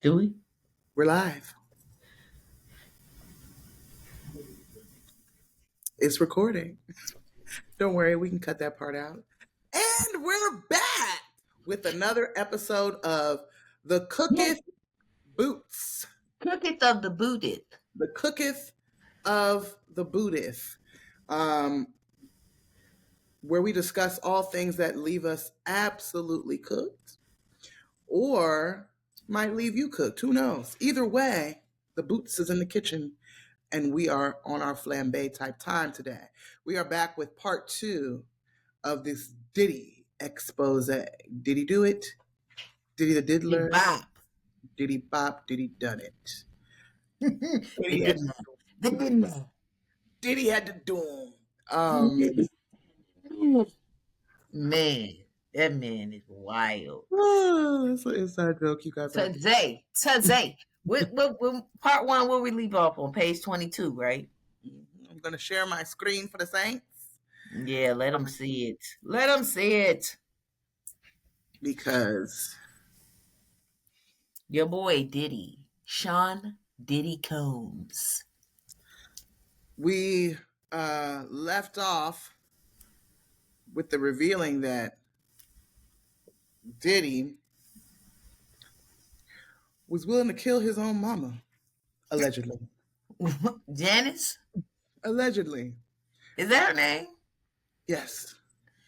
Do we? We're live. It's recording. Don't worry, we can cut that part out. And we're back with another episode of The Cooketh Boots. Cooketh of the Booted. The Cooketh of the Buddhist. Where we discuss all things that leave us absolutely cooked or might leave you cooked. Who knows? Either way, the Boots is in the kitchen and we are on our flambe type time today. We are back with part 2 of this Diddy expose. Did he do it? Diddy the Diddler? Did he bop? Did he done it? Diddy had to do him. Man, that man is wild. That's an inside joke you got. Today. What part 1 will we leave off on page 22, right? I'm gonna share my screen for the Saints. Yeah, let them see it. Let them see it. Because your boy Diddy, Sean Diddy Combs. We left off with the revealing that Diddy was willing to kill his own mama, allegedly. Janice? Allegedly. Is that her name? Yes.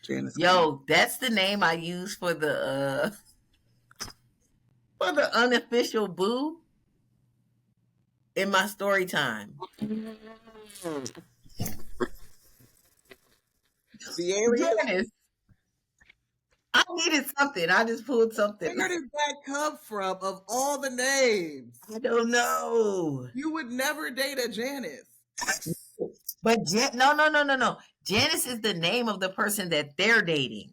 Janice. Yo, that's the name I use for the unofficial boo in my story time. The alias? Janice. I needed something. I just pulled something. Where did that come from of all the names? I don't know. You would never date a Janice. But no. Janice is the name of the person that they're dating.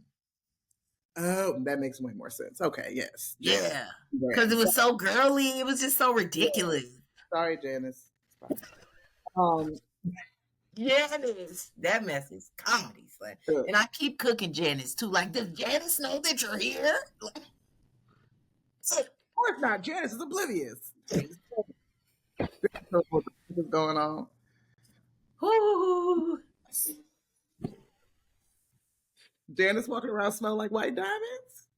Oh, that makes way more sense. Okay, yes. Yeah. Because it was so girly. It was just so ridiculous. Sorry, Janice. Janice. That mess is comedy. And I keep cooking Janice too. Like, does Janice know that you're here? Of course not. Janice is oblivious. What's going on? Ooh. Janice walking around smelling like white diamonds?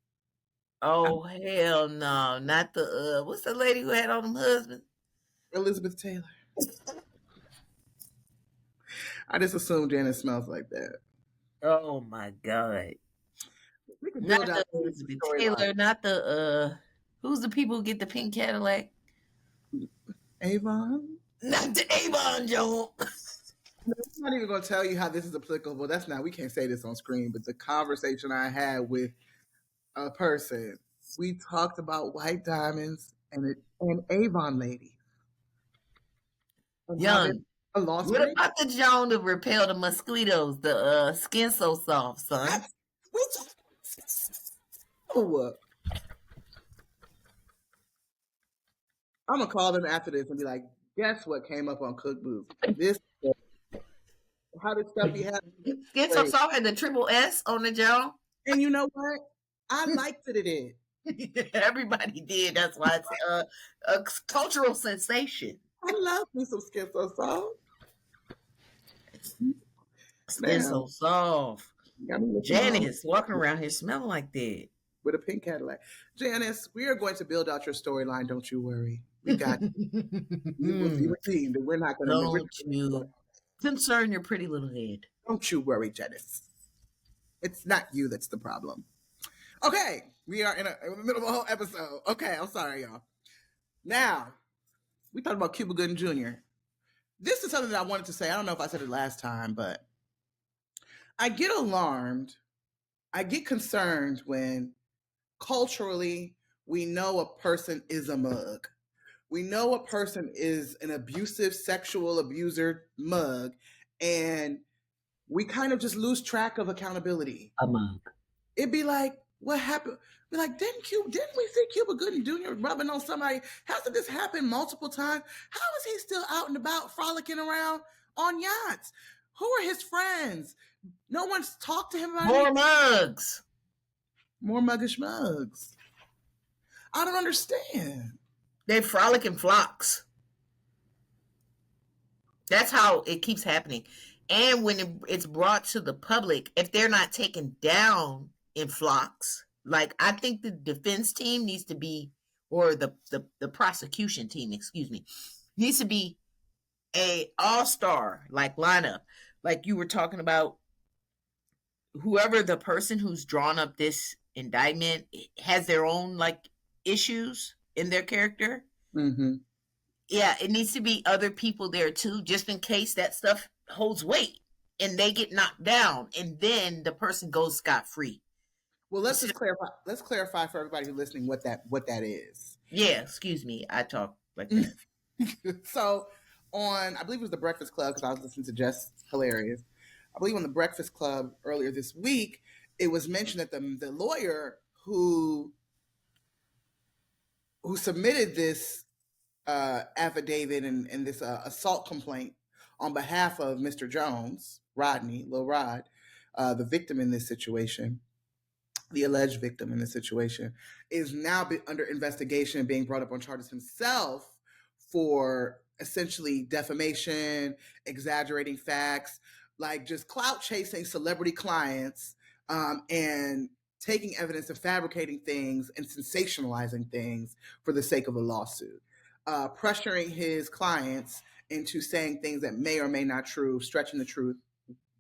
Oh, hell no. Not the, what's the lady who had on them husbands? Elizabeth Taylor. I just assume Janice smells like that. Oh, my God. Not the Elizabeth Taylor, not the, who's the people who get the pink Cadillac? Avon? Not the Avon, Joe. I'm not even going to tell you how this is applicable. That's not, we can't say this on screen, but the conversation I had with a person, we talked about white diamonds and Avon lady. Young. What about the Joan to repel the mosquitoes? The skin so soft, son. I'm gonna call them after this and be like, guess what came up on Cook Booth? This how did stuff be happening? Skin so soft had the triple S on the Joan. And you know what? I liked that it did. Everybody did. That's why it's a cultural sensation. I love me some Skin So Soft. Skin so soft. Janice walking around here smelling like that. With a pink Cadillac. Janice, we are going to build out your storyline. Don't you worry. We got you. Will be redeemed. We're not going to. Don't you concern your pretty little head. Don't you worry, Janice. It's not you that's the problem. Okay, we are in the middle of a whole episode. Okay, I'm sorry, y'all. Now, we talked about Cuba Gooding Jr. This is something that I wanted to say. I don't know if I said it last time, but I get alarmed. I get concerned when culturally we know a person is a mug. We know a person is an abusive sexual abuser mug, and we kind of just lose track of accountability. A mug. It'd be like, what happened? Be like, didn't we see Cuba Gooding Jr. rubbing on somebody? Hasn't this happened multiple times? How is he still out and about frolicking around on yachts? Who are his friends? No one's talked to him about more mugs. More muggish mugs. I don't understand. They frolic in flocks. That's how it keeps happening. And when it's brought to the public, if they're not taken down in flocks, like I think the defense team needs to be, or the prosecution team, excuse me, needs to be a all-star like lineup. Like you were talking about, whoever the person who's drawn up this indictment has their own like issues in their character. Mm-hmm. Yeah, it needs to be other people there too, just in case that stuff holds weight and they get knocked down, and then the person goes scot free. Well, let's just clarify. Let's clarify for everybody who's listening what that is. Yeah, excuse me, I talk like that. So, I believe it was the Breakfast Club, because I was listening to Jess Hilarious. I believe on the Breakfast Club earlier this week, it was mentioned that the lawyer who submitted this affidavit and this assault complaint on behalf of Mr. Jones, Rodney, Lil Rod, the victim in this situation, the alleged victim in this situation, is now under investigation and being brought up on charges himself for essentially defamation, exaggerating facts, like just clout chasing celebrity clients, and taking evidence and fabricating things and sensationalizing things for the sake of a lawsuit, pressuring his clients into saying things that may or may not true, stretching the truth,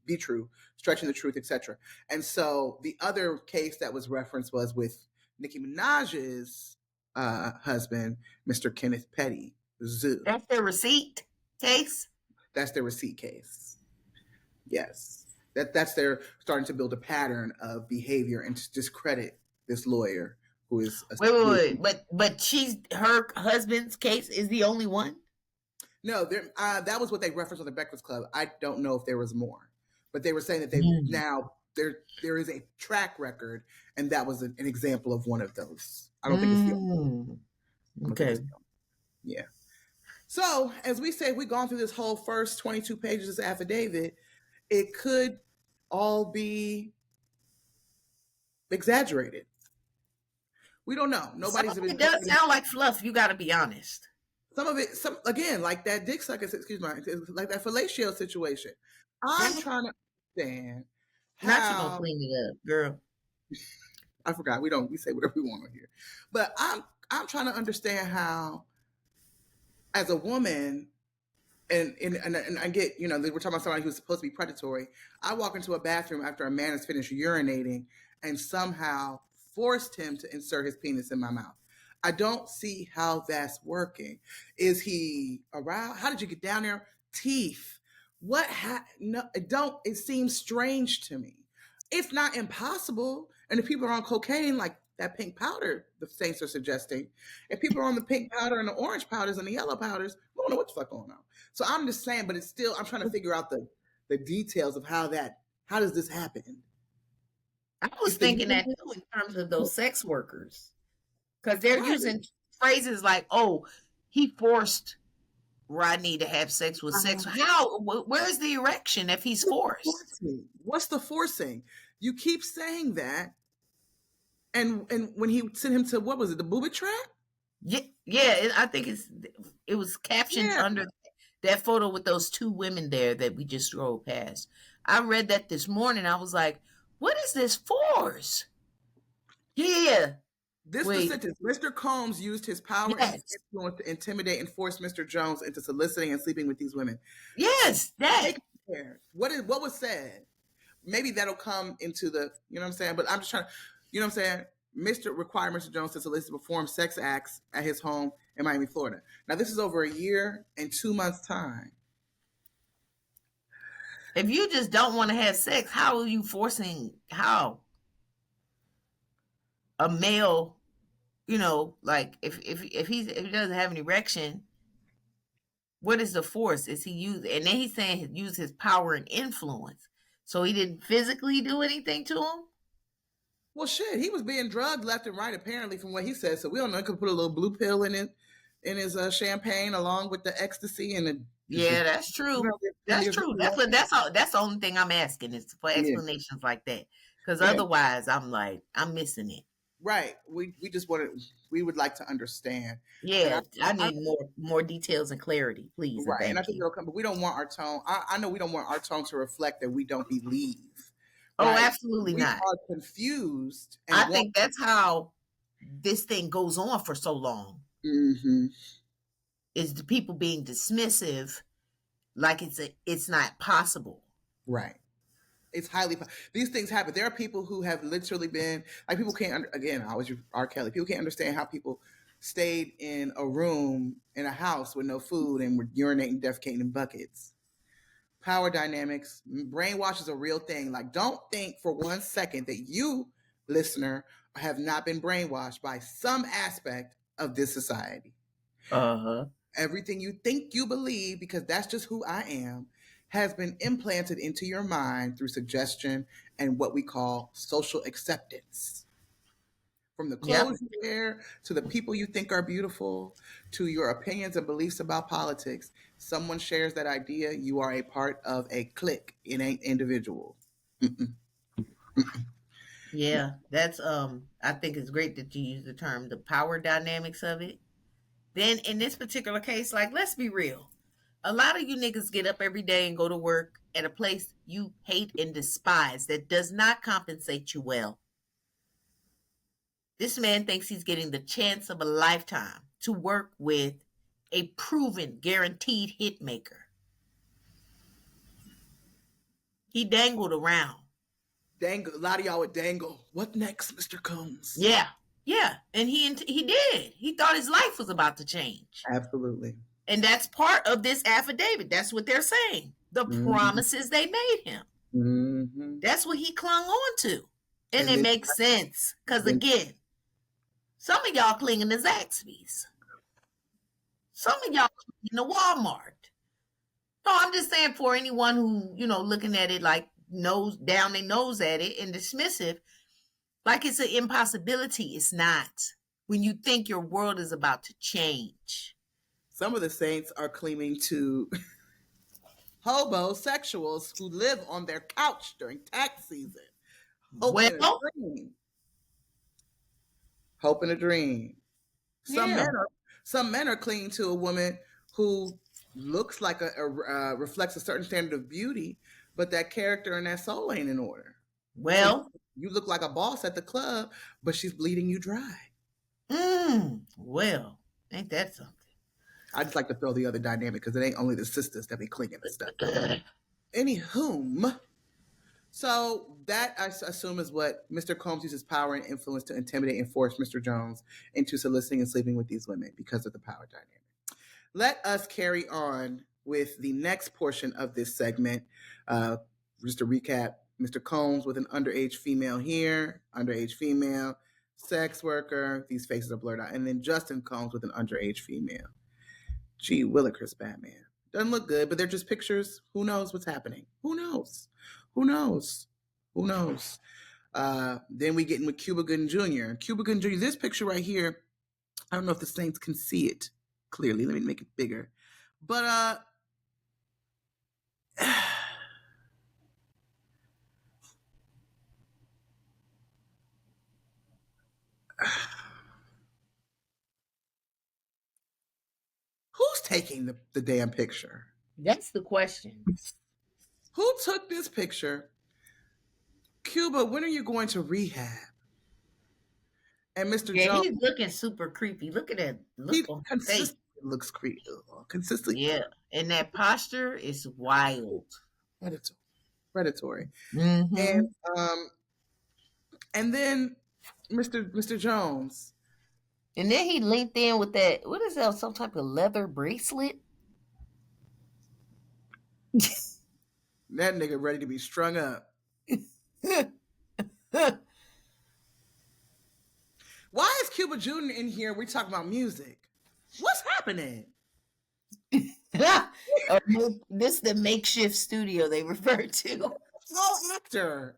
be true, stretching the truth, etc. And so the other case that was referenced was with Nicki Minaj's husband, Mr. Kenneth Petty. Zoo. That's their receipt case. That's their receipt case. Yes, that's their starting to build a pattern of behavior and to discredit this lawyer who is. Wait. But her husband's case is the only one. No, that was what they referenced on the Breakfast Club. I don't know if there was more, but they were saying that now there is a track record, and that was an example of one of those. I don't think it's the only. Okay. Yeah. So, as we say, we've gone through this whole first 22 pages of this affidavit. It could all be exaggerated. We don't know. Nobody's. It does sound like fluff. You got to be honest. Some of it, again, like that dick sucker, excuse me, like that fellatio situation. I'm trying to understand how. Not you gonna clean it up, girl. I forgot. We say whatever we want here, but I'm trying to understand how, as a woman, and I get, we're talking about somebody who's supposed to be predatory. I walk into a bathroom after a man has finished urinating and somehow forced him to insert his penis in my mouth. I don't see how that's working. Is he aroused? How did you get down there? Teeth. What? No, it seems strange to me. It's not impossible. And if people are on cocaine, like that pink powder the saints are suggesting, if people are on the pink powder and the orange powders and the yellow powders, we don't know what the fuck going on. So I'm just saying, but it's still, I'm trying to figure out the details of how does this happen? I was thinking that too in terms of those sex workers. Because they're using phrases like, oh, he forced Rodney to have sex with sex. How? Where's the erection if he's forced? What's the forcing? You keep saying that. And when he sent him to, what was it, the booby trap? Yeah. I think it was captioned under that photo with those two women there that we just drove past. I read that this morning. I was like, what is this force? Yeah. This was the sentence. Mr. Combs used his power and influence to intimidate and force Mr. Jones into soliciting and sleeping with these women. Yes, that. What was said? Maybe that'll come into the, you know what I'm saying? But I'm just trying to, you know what I'm saying? Required Mr. Jones to solicit to perform sex acts at his home in Miami, Florida. Now, this is over a year and 2 months' time. If you just don't want to have sex, how are you forcing, a male, like if he doesn't have an erection, what is the force? Is he used? And then he's saying he used his power and influence. So he didn't physically do anything to him? Well, shit, he was being drugged left and right, apparently, from what he said. So we don't know. He could put a little blue pill in his champagne along with the ecstasy and the. Yeah, that's true. That's true. That's the only thing I'm asking is for explanations like that. Because otherwise, I'm missing it. Right. We just wanted, we would like to understand. And Yeah, I I need more details and clarity, please, and right. And I thank think you. it'll come, but we don't want our tone. I know we don't want our tone to reflect that we don't believe. Oh, Right. absolutely We not. are confused I and want. think that's how this thing goes on for so long. Hmm. Is the people being dismissive, like it's not possible. Right. It's highly, these things happen. There are people who have literally been, like, people can't again, I was R. Kelly. People can't understand how people stayed in a room in a house with no food and were urinating, defecating in buckets. Power dynamics, brainwash is a real thing. Like, don't think for 1 second that you, listener, have not been brainwashed by some aspect of this society. Uh-huh. Everything you think you believe, because that's just who I am, has been implanted into your mind through suggestion and what we call social acceptance. From the Yep. clothes you wear to the people you think are beautiful to your opinions and beliefs about politics, someone shares that idea, you are a part of a clique. It ain't individual. Mm-mm. Yeah. That's I think it's great that you use the term the power dynamics of it. Then in this particular case, like, let's be real. A lot of you niggas get up every day and go to work at a place you hate and despise that does not compensate you well. This man thinks he's getting the chance of a lifetime to work with a proven, guaranteed hit maker. He dangled around. Dangle. A lot of y'all would dangle. What next, Mr. Combs? Yeah, yeah, and he did. He thought his life was about to change, Absolutely. and that's part of this affidavit. That's what they're saying. The Mm-hmm. promises they made him. Mm-hmm. That's what he clung on to, and And it then, makes sense because then again, some of y'all clinging to Zaxby's, some of y'all clinging to Walmart. No, I'm just saying for anyone who, looking at it like nose down their nose at it and dismissive, like it's an impossibility. It's not. When you think your world is about to change. some of the saints are claiming to hobosexuals who live on their couch during tax season. Hope in a Well, dream. Hope in a dream. Some yeah. men are some men are clinging to a woman who looks like reflects a certain standard of beauty, but that character and that soul ain't in order. So Well, you look like a boss at the club, but she's bleeding you dry. well, ain't that something? I just like to throw the other dynamic because it ain't only the sisters that be clinging to stuff. Anywhom, so that I assume is what Mr. Combs uses power and influence to intimidate and force Mr. Jones into soliciting and sleeping with these women because of the power dynamic. Let us carry on with the next portion of this segment. Just to recap, Mr. Combs with an underage female here, underage female, sex worker, these faces are blurred out. And then Justin Combs with an underage female. Gee Willikers, Batman. Doesn't look good, but they're just pictures. Who knows what's happening? Who knows? Who knows? Who knows? Then we get in with Cuba Gooding Jr. Cuba Gooding Jr., this picture right here, I don't know if the Saints can see it clearly. Let me make it bigger. But who's taking the damn picture? That's the question. Who took this picture? Cuba, when are you going to rehab? And Mr. Yeah, Jones, he's looking super creepy. Look at that he look on his face. consistently looks creepy. Consistently Yeah, and that posture is wild. predatory. Mm-hmm. And and then Mr. Jones. And then he linked in with that. What is that? Some type of leather bracelet? That nigga ready to be strung up. Why is Cuba Jr. in here? We're talking about music. What's happening? This is the makeshift studio they refer to. No actor.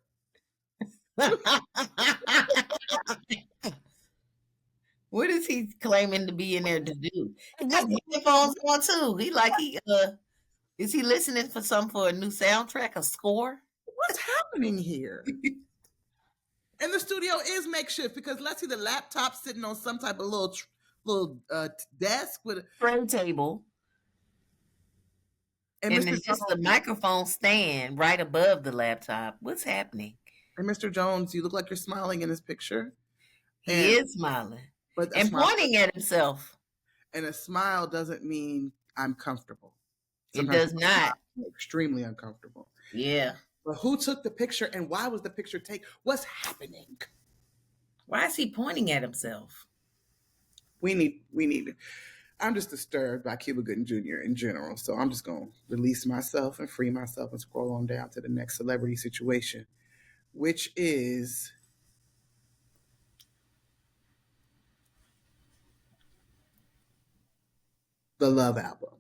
What is he claiming to be in there to do? He got headphones on too. Is he listening for a new soundtrack, a score? What's happening here? And the studio is makeshift because let's see the laptop sitting on some type of little desk with Tray table. and And Mr. it's just the microphone stand right above the laptop. What's happening? And Mr. Jones, you look like you're smiling in this picture. He is smiling But and pointing at himself. And a smile doesn't mean I'm comfortable. Sometimes it does not. Extremely uncomfortable. Yeah. But who took the picture and why was the picture taken? What's happening? Why is he pointing at himself? We need. I'm just disturbed by Cuba Gooding Jr. in general. So I'm just going to release myself and free myself and scroll on down to the next celebrity situation, which is the Love album.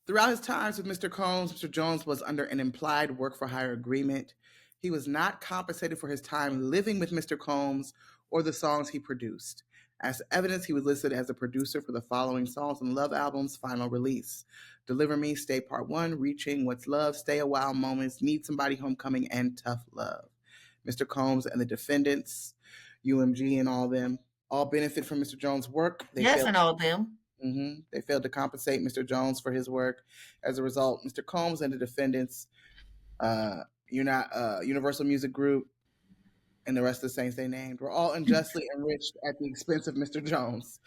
Throughout his times with Mr. Combs, Mr. Jones was under an implied work-for-hire agreement. He was not compensated for his time living with Mr. Combs or the songs he produced. As evidence, he was listed as a producer for the following songs on Love album's final release: Deliver Me, Stay Part 1, Reaching, What's Love, Stay a While, Moments, Need Somebody, Homecoming, and Tough Love. Mr. Combs and the defendants, UMG and all them, all benefit from Mr. Jones' work. And all of them. Mm-hmm. They failed to compensate Mr. Jones for his work. As a result, Mr. Combs and the defendants, Universal Music Group, and the rest of the saints they named, were all unjustly enriched at the expense of Mr. Jones.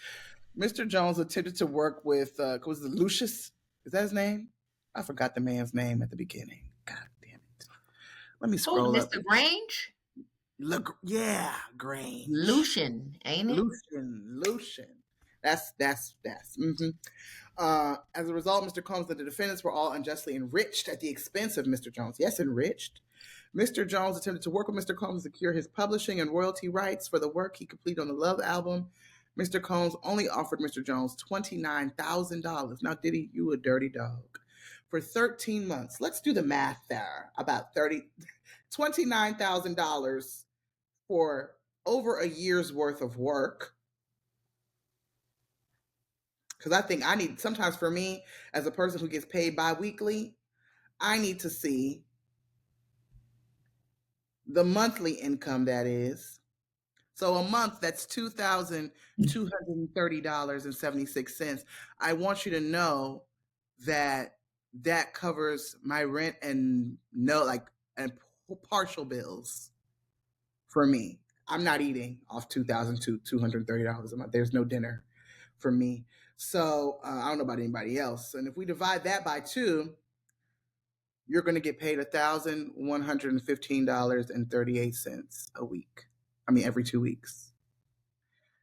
Mr. Jones attempted to work with, was it Lucius? Is that his name? I forgot the man's name at the beginning. God damn it. Let me scroll up. Mr. Grange? Yeah, Grange. Lucian, ain't it? Lucian. That's. Mm-hmm. As a result, Mr. Combs and the defendants were all unjustly enriched at the expense of Mr. Jones. Yes, enriched. Mr. Jones attempted to work with Mr. Combs to secure his publishing and royalty rights for the work he completed on the Love album. Mr. Combs only offered Mr. Jones $29,000. Now, Diddy, you a dirty dog. For 13 months. Let's do the math there. About $29,000 for over a year's worth of work. Because I think I need, sometimes for me, as a person who gets paid bi-weekly, I need to see the monthly income that is. So a month, that's $2,230.76. I want you to know that that covers my rent and partial bills for me. I'm not eating off $2,230 a month. There's no dinner for me. So I don't know about anybody else. And if we divide that by 2, you're going to get paid $1,115.38 a week. I mean, every 2 weeks.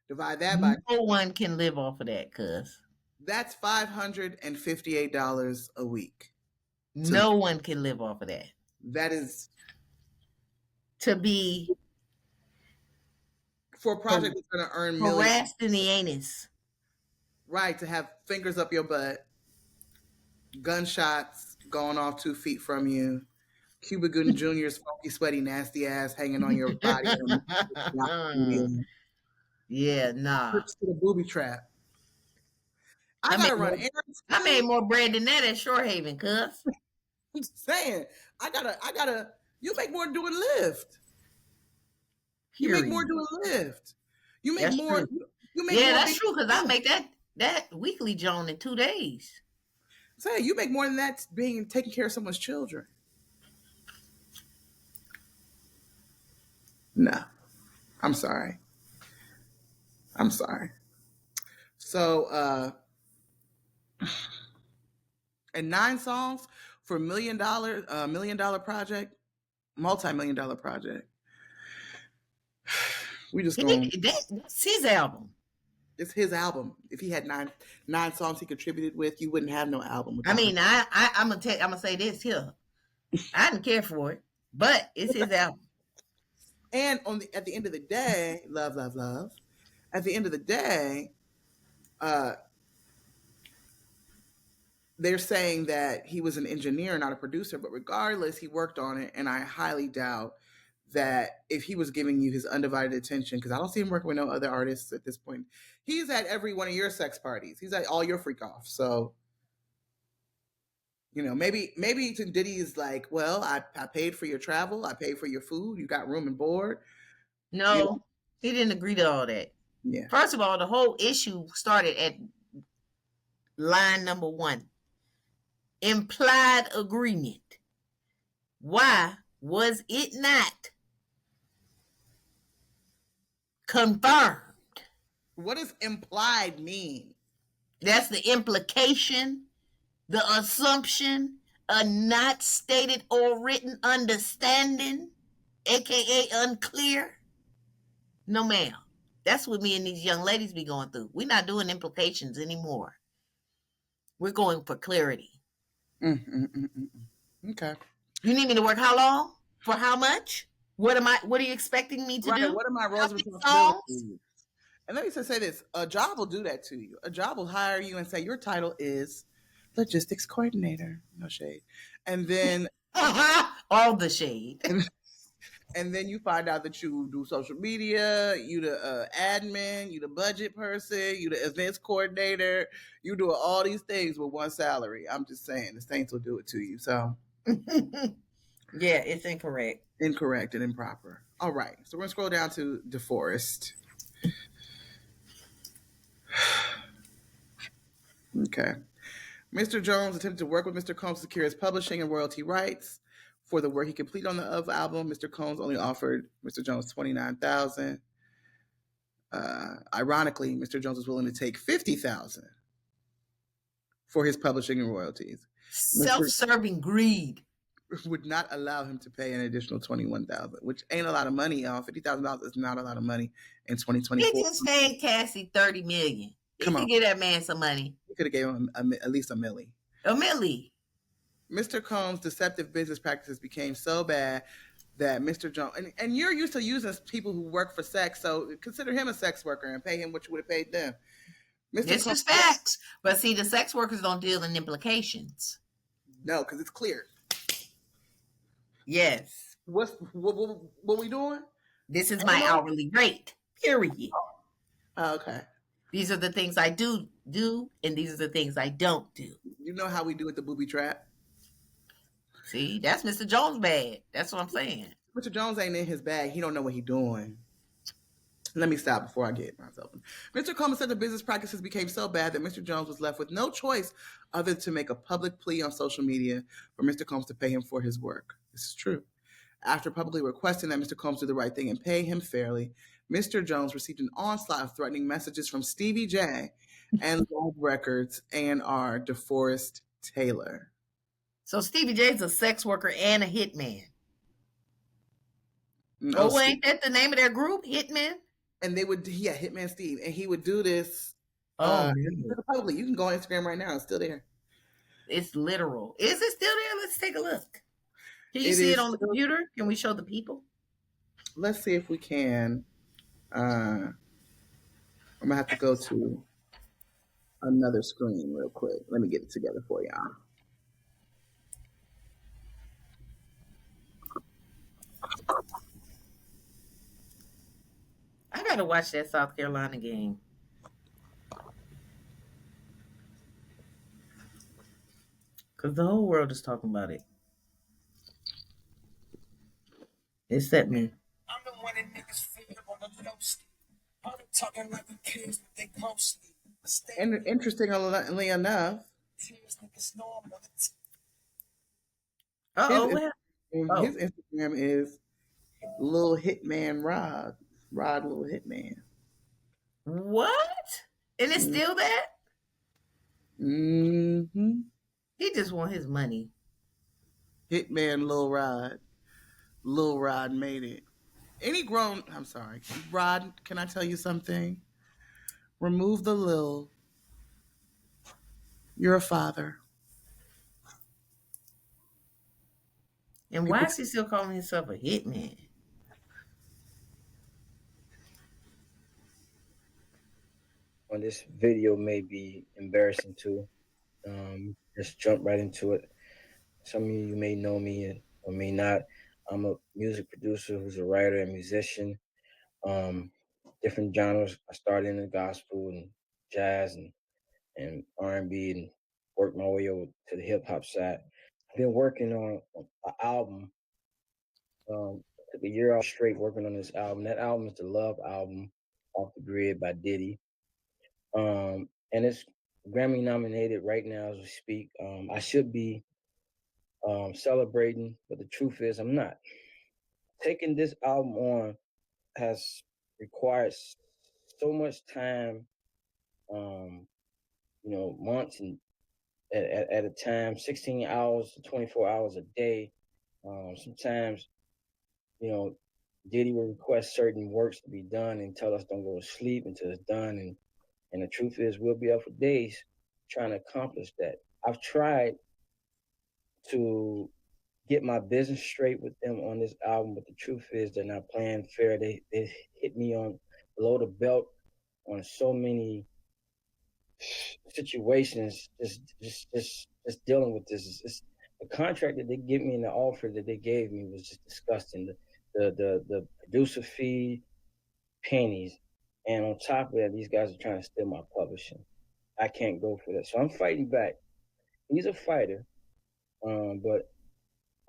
Divide that by... No one can live off of that, cuz. That's $558 a week. No one can live off of that. That is... To be... For a project that's going to earn millions. Harassed in the anus. Right, to have fingers up your butt, gunshots going off 2 feet from you, Cuba Gooding Jr.'s funky, sweaty, nasty ass hanging on your body. Yeah, nah. Trips to the booby trap. I made more bread than that at Shorehaven, cuz. I'm just saying, I gotta. You make more doing Lyft. You make more doing Lyft. You make that's more. True. That's true, because I make that weekly Joan in 2 days. Say, you make more than that taking care of someone's children. No. I'm sorry. So, and 9 songs for $1 million project, multi-million-dollar project. We just going. That's his album. It's his album. If he had nine songs he contributed with, you wouldn't have no album. I'm gonna say this here. I didn't care for it, but it's his album. And at the end of the day, love. At the end of the day, they're saying that he was an engineer, not a producer. But regardless, he worked on it, and I highly doubt that if he was giving you his undivided attention, because I don't see him working with no other artists at this point. He's at every one of your sex parties. He's at all your freak offs. So You know, maybe to Diddy is like, well, I paid for your travel, I paid for your food, you got room and board. You know, No, he didn't agree to all that. yeah. First of all, the whole issue started at line number one, implied agreement. Why was it not confirmed? What does implied mean? That's the implication, the assumption, a not stated or written understanding, aka unclear. No, ma'am. That's what me and these young ladies be going through. We're not doing implications anymore. We're going for clarity. Mm, mm, mm, mm, mm. Okay. You need me to work how long? For how much? What are you expecting me to Right. do? What are my How roles and many songs? responsibilities? And let me just say this: a job will do that to you. A job will hire you and say your title is logistics coordinator. No shade. And then All the shade. and then you find out that you do social media, you the admin, you the budget person, you the events coordinator, you do all these things with one salary. I'm just saying, the Saints will do it to you. So Yeah, it's incorrect. incorrect and improper. All right, so we're gonna scroll down to DeForest. Okay. Mr. Jones attempted to work with Mr. Combs to secure his publishing and royalty rights for the work he completed on the Of album. Mr. Combs only offered Mr. Jones $29,000. Ironically, Mr. Jones was willing to take $50,000 for his publishing and royalties. Mr. Self-serving greed. would not allow him to pay an additional $21,000, which ain't a lot of money, y'all. $50,000 is not a lot of money in He 2024. just paid Cassie $30 million. He Come could on, give that man some money. we could have gave him at least a milli. A milli. Mr. Combs' deceptive business practices became so bad that Mr. Jones, and you're used to using people who work for sex, so consider him a sex worker and pay him what you would have paid them. Mr. This Combs, is facts. But see, the sex workers don't deal in implications. no, because it's clear. Yes. What we doing? This is my hourly rate. Period. Oh, okay. These are the things I do, and these are the things I don't do. You know how we do at the booby trap? See, that's Mr. Jones bad. That's what I'm saying. Mr. Jones ain't in his bag. He don't know what he doing. Let me stop before I get myself. Mr. Coleman said the business practices became so bad that Mr. Jones was left with no choice other than to make a public plea on social media for Mr. Combs to pay him for his work. This is true. After publicly requesting that Mr. Combs do the right thing and pay him fairly, Mr. Jones received an onslaught of threatening messages from Stevie J and Love Records A&R DeForest Taylor. So Stevie J's a sex worker and a hitman. No, Oh, ain't that the name of their group? Hitman? and they would, yeah, Hitman Steve, and he would do this. Oh, Publicly, you can go on Instagram right now; it's still there. it's literal. Is it still there? Let's take a look. Can you It see is it on the still- computer? Can we show the people? Let's see if we can. I'm gonna have to go to another screen real quick. Let me get it together for y'all. I gotta watch that South Carolina game. Because the whole world is talking about it. Except me. I'm the one that niggas feel on the low stick. I'm talking like the kids that they mostly. And interestingly enough, Tears niggas know I'm on the tip. Uh-oh. his Instagram is Little Hitman Rod. Rod Little Hitman. What? And it's still that? Mm-hmm. He just want his money. Hitman Lil Rod. Lil Rod made it. I'm sorry. Rod, can I tell you something? Remove the Lil. You're a father. And why is he still calling himself a hitman? On this video may be embarrassing too. Just jump right into it. Some of you may know me or may not. I'm a music producer who's a writer and musician. Different genres. I started in the gospel and jazz and R&B and work my way over to the hip hop side. I've been working on an album. Took a year off straight working on this album. That album is the Love album, Off the Grid by Diddy. And it's Grammy nominated right now as we speak. I should be celebrating, but the truth is I'm not. Taking this album on has required so much time, um, months and at a time, 16 hours to 24 hours a day. Sometimes, you know, Diddy will request certain works to be done and tell us don't go to sleep until it's done. And the truth is we'll be up for days trying to accomplish that. I've tried to get my business straight with them on this album, but the truth is they're not playing fair. They hit me on below the belt on so many situations. Just dealing with this. The contract that they give me and the offer that they gave me was just disgusting. The producer fee, pennies, and on top of that, these guys are trying to steal my publishing. I can't go for that, so I'm fighting back. He's a fighter, but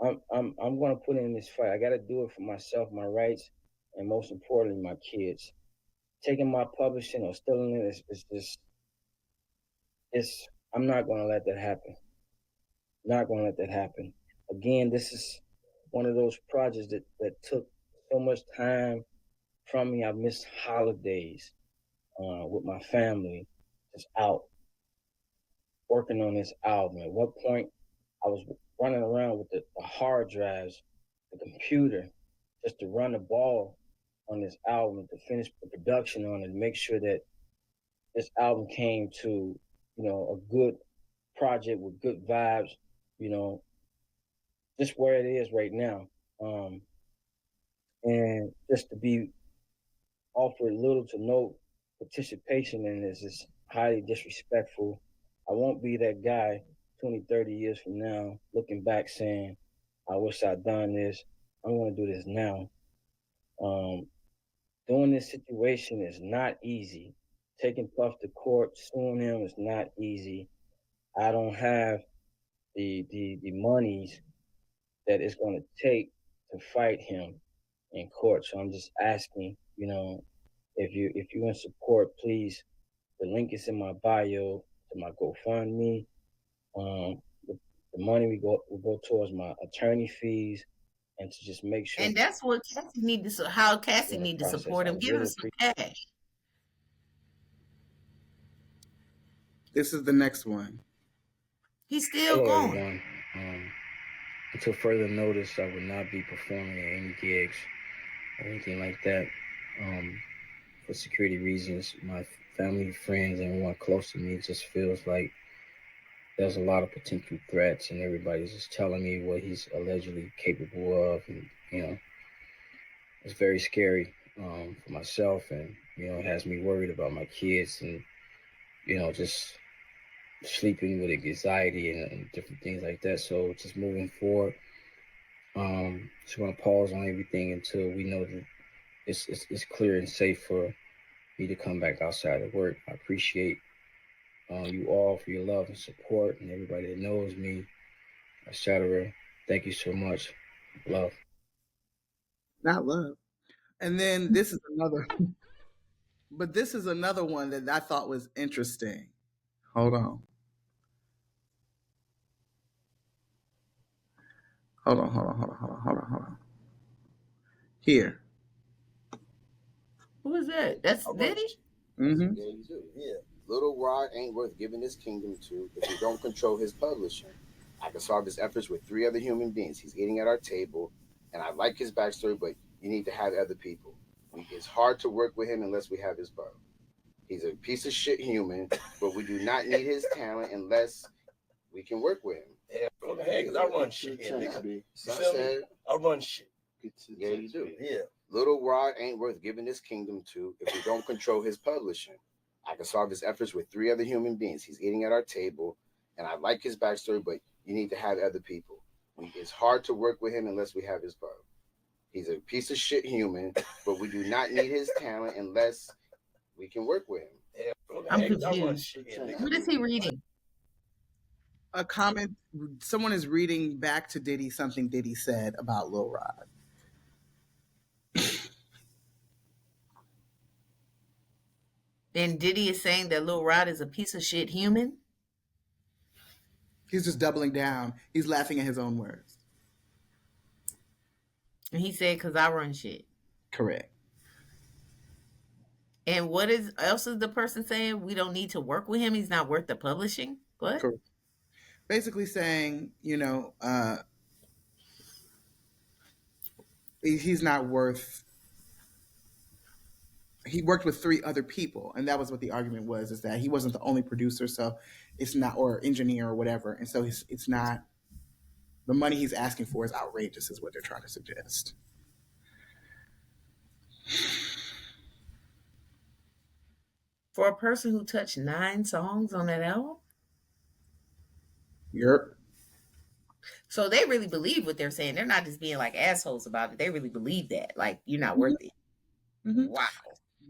I'm gonna put in this fight. I got to do it for myself, my rights, and most importantly, my kids. Taking my publishing or stealing it is just it's. I'm not gonna let that happen. Not gonna let that happen. Again, this is one of those projects that took so much time from me. I missed holidays with my family, just out working on this album. At what point I was running around with the hard drives, the computer, just to run the ball on this album, to finish the production on it, make sure that this album came to, a good project with good vibes, you know, just where it is right now. Um, and just to be offered little to no participation in this is highly disrespectful. I won't be that guy 20, 30 years from now looking back saying, I wish I'd done this. I'm going to do this now. Um, Doing this situation is not easy. Taking Puff to court, suing him is not easy. I don't have the monies that it's going to take to fight him in court. So I'm just asking, if you in support, please. The link is in my bio to my GoFundMe. The, the money will go towards my attorney fees and to just make sure And that's what Cassie need to, how Cassie during the need to process. support I him. Give him really some appreciate. cash. This is the next one. He's still Hello, going. everyone. Until further notice, I will not be performing at any gigs or anything like that. For security reasons, my family, friends, and everyone close to me just feels like there's a lot of potential threats, and everybody's just telling me what he's allegedly capable of, and it's very scary for myself, and it has me worried about my kids, and just sleeping with anxiety and different things like that. So just moving forward, just want to pause on everything until we know that it's clear and safe for me to come back outside of work. I appreciate you all for your love and support, and everybody that knows me, etc. Thank you so much. Love. Not love. And then this is another, but this is another one that I thought was interesting. Hold on. Hold on. Here. Who is that? That's Diddy? Mm-hmm. Yeah, you do. Yeah. Little Rod ain't worth giving his kingdom to if you don't control his publishing. I can solve his efforts with three other human beings. He's eating at our table, and I like his backstory, but you need to have other people. It's hard to work with him unless we have his bow. He's a piece of shit human, but we do not need his talent unless we can work with him. Yeah, go ahead, because I run shit here, nigga. You feel me? I run shit. Yeah, you do. Yeah. Little Rod ain't worth giving his kingdom to if we don't control his publishing. I can solve his efforts with three other human beings. He's eating at our table, and I like his backstory, but you need to have other people. It's hard to work with him unless we have his bow. He's a piece of shit human, but we do not need his talent unless we can work with him. Yeah, I'm confused. What is he reading? a comment. Someone is reading back to Diddy something Diddy said about Lil Rod. And Diddy is saying that Lil Rod is a piece of shit human. He's just doubling down. He's laughing at his own words. And he said, "Cause I run shit." Correct. And what is else is the person saying? We don't need to work with him. He's not worth the publishing. What? Correct. Basically saying, he's not worth. He worked with 3 other people, and that was what the argument was: is that he wasn't the only producer, so it's not, or engineer or whatever, and so it's not. The money he's asking for is outrageous, is what they're trying to suggest. For a person who touched 9 songs on that album? Yep. So they really believe what they're saying. They're not just being like assholes about it. They really believe that. Like, you're not worth it. Mm-hmm. Wow.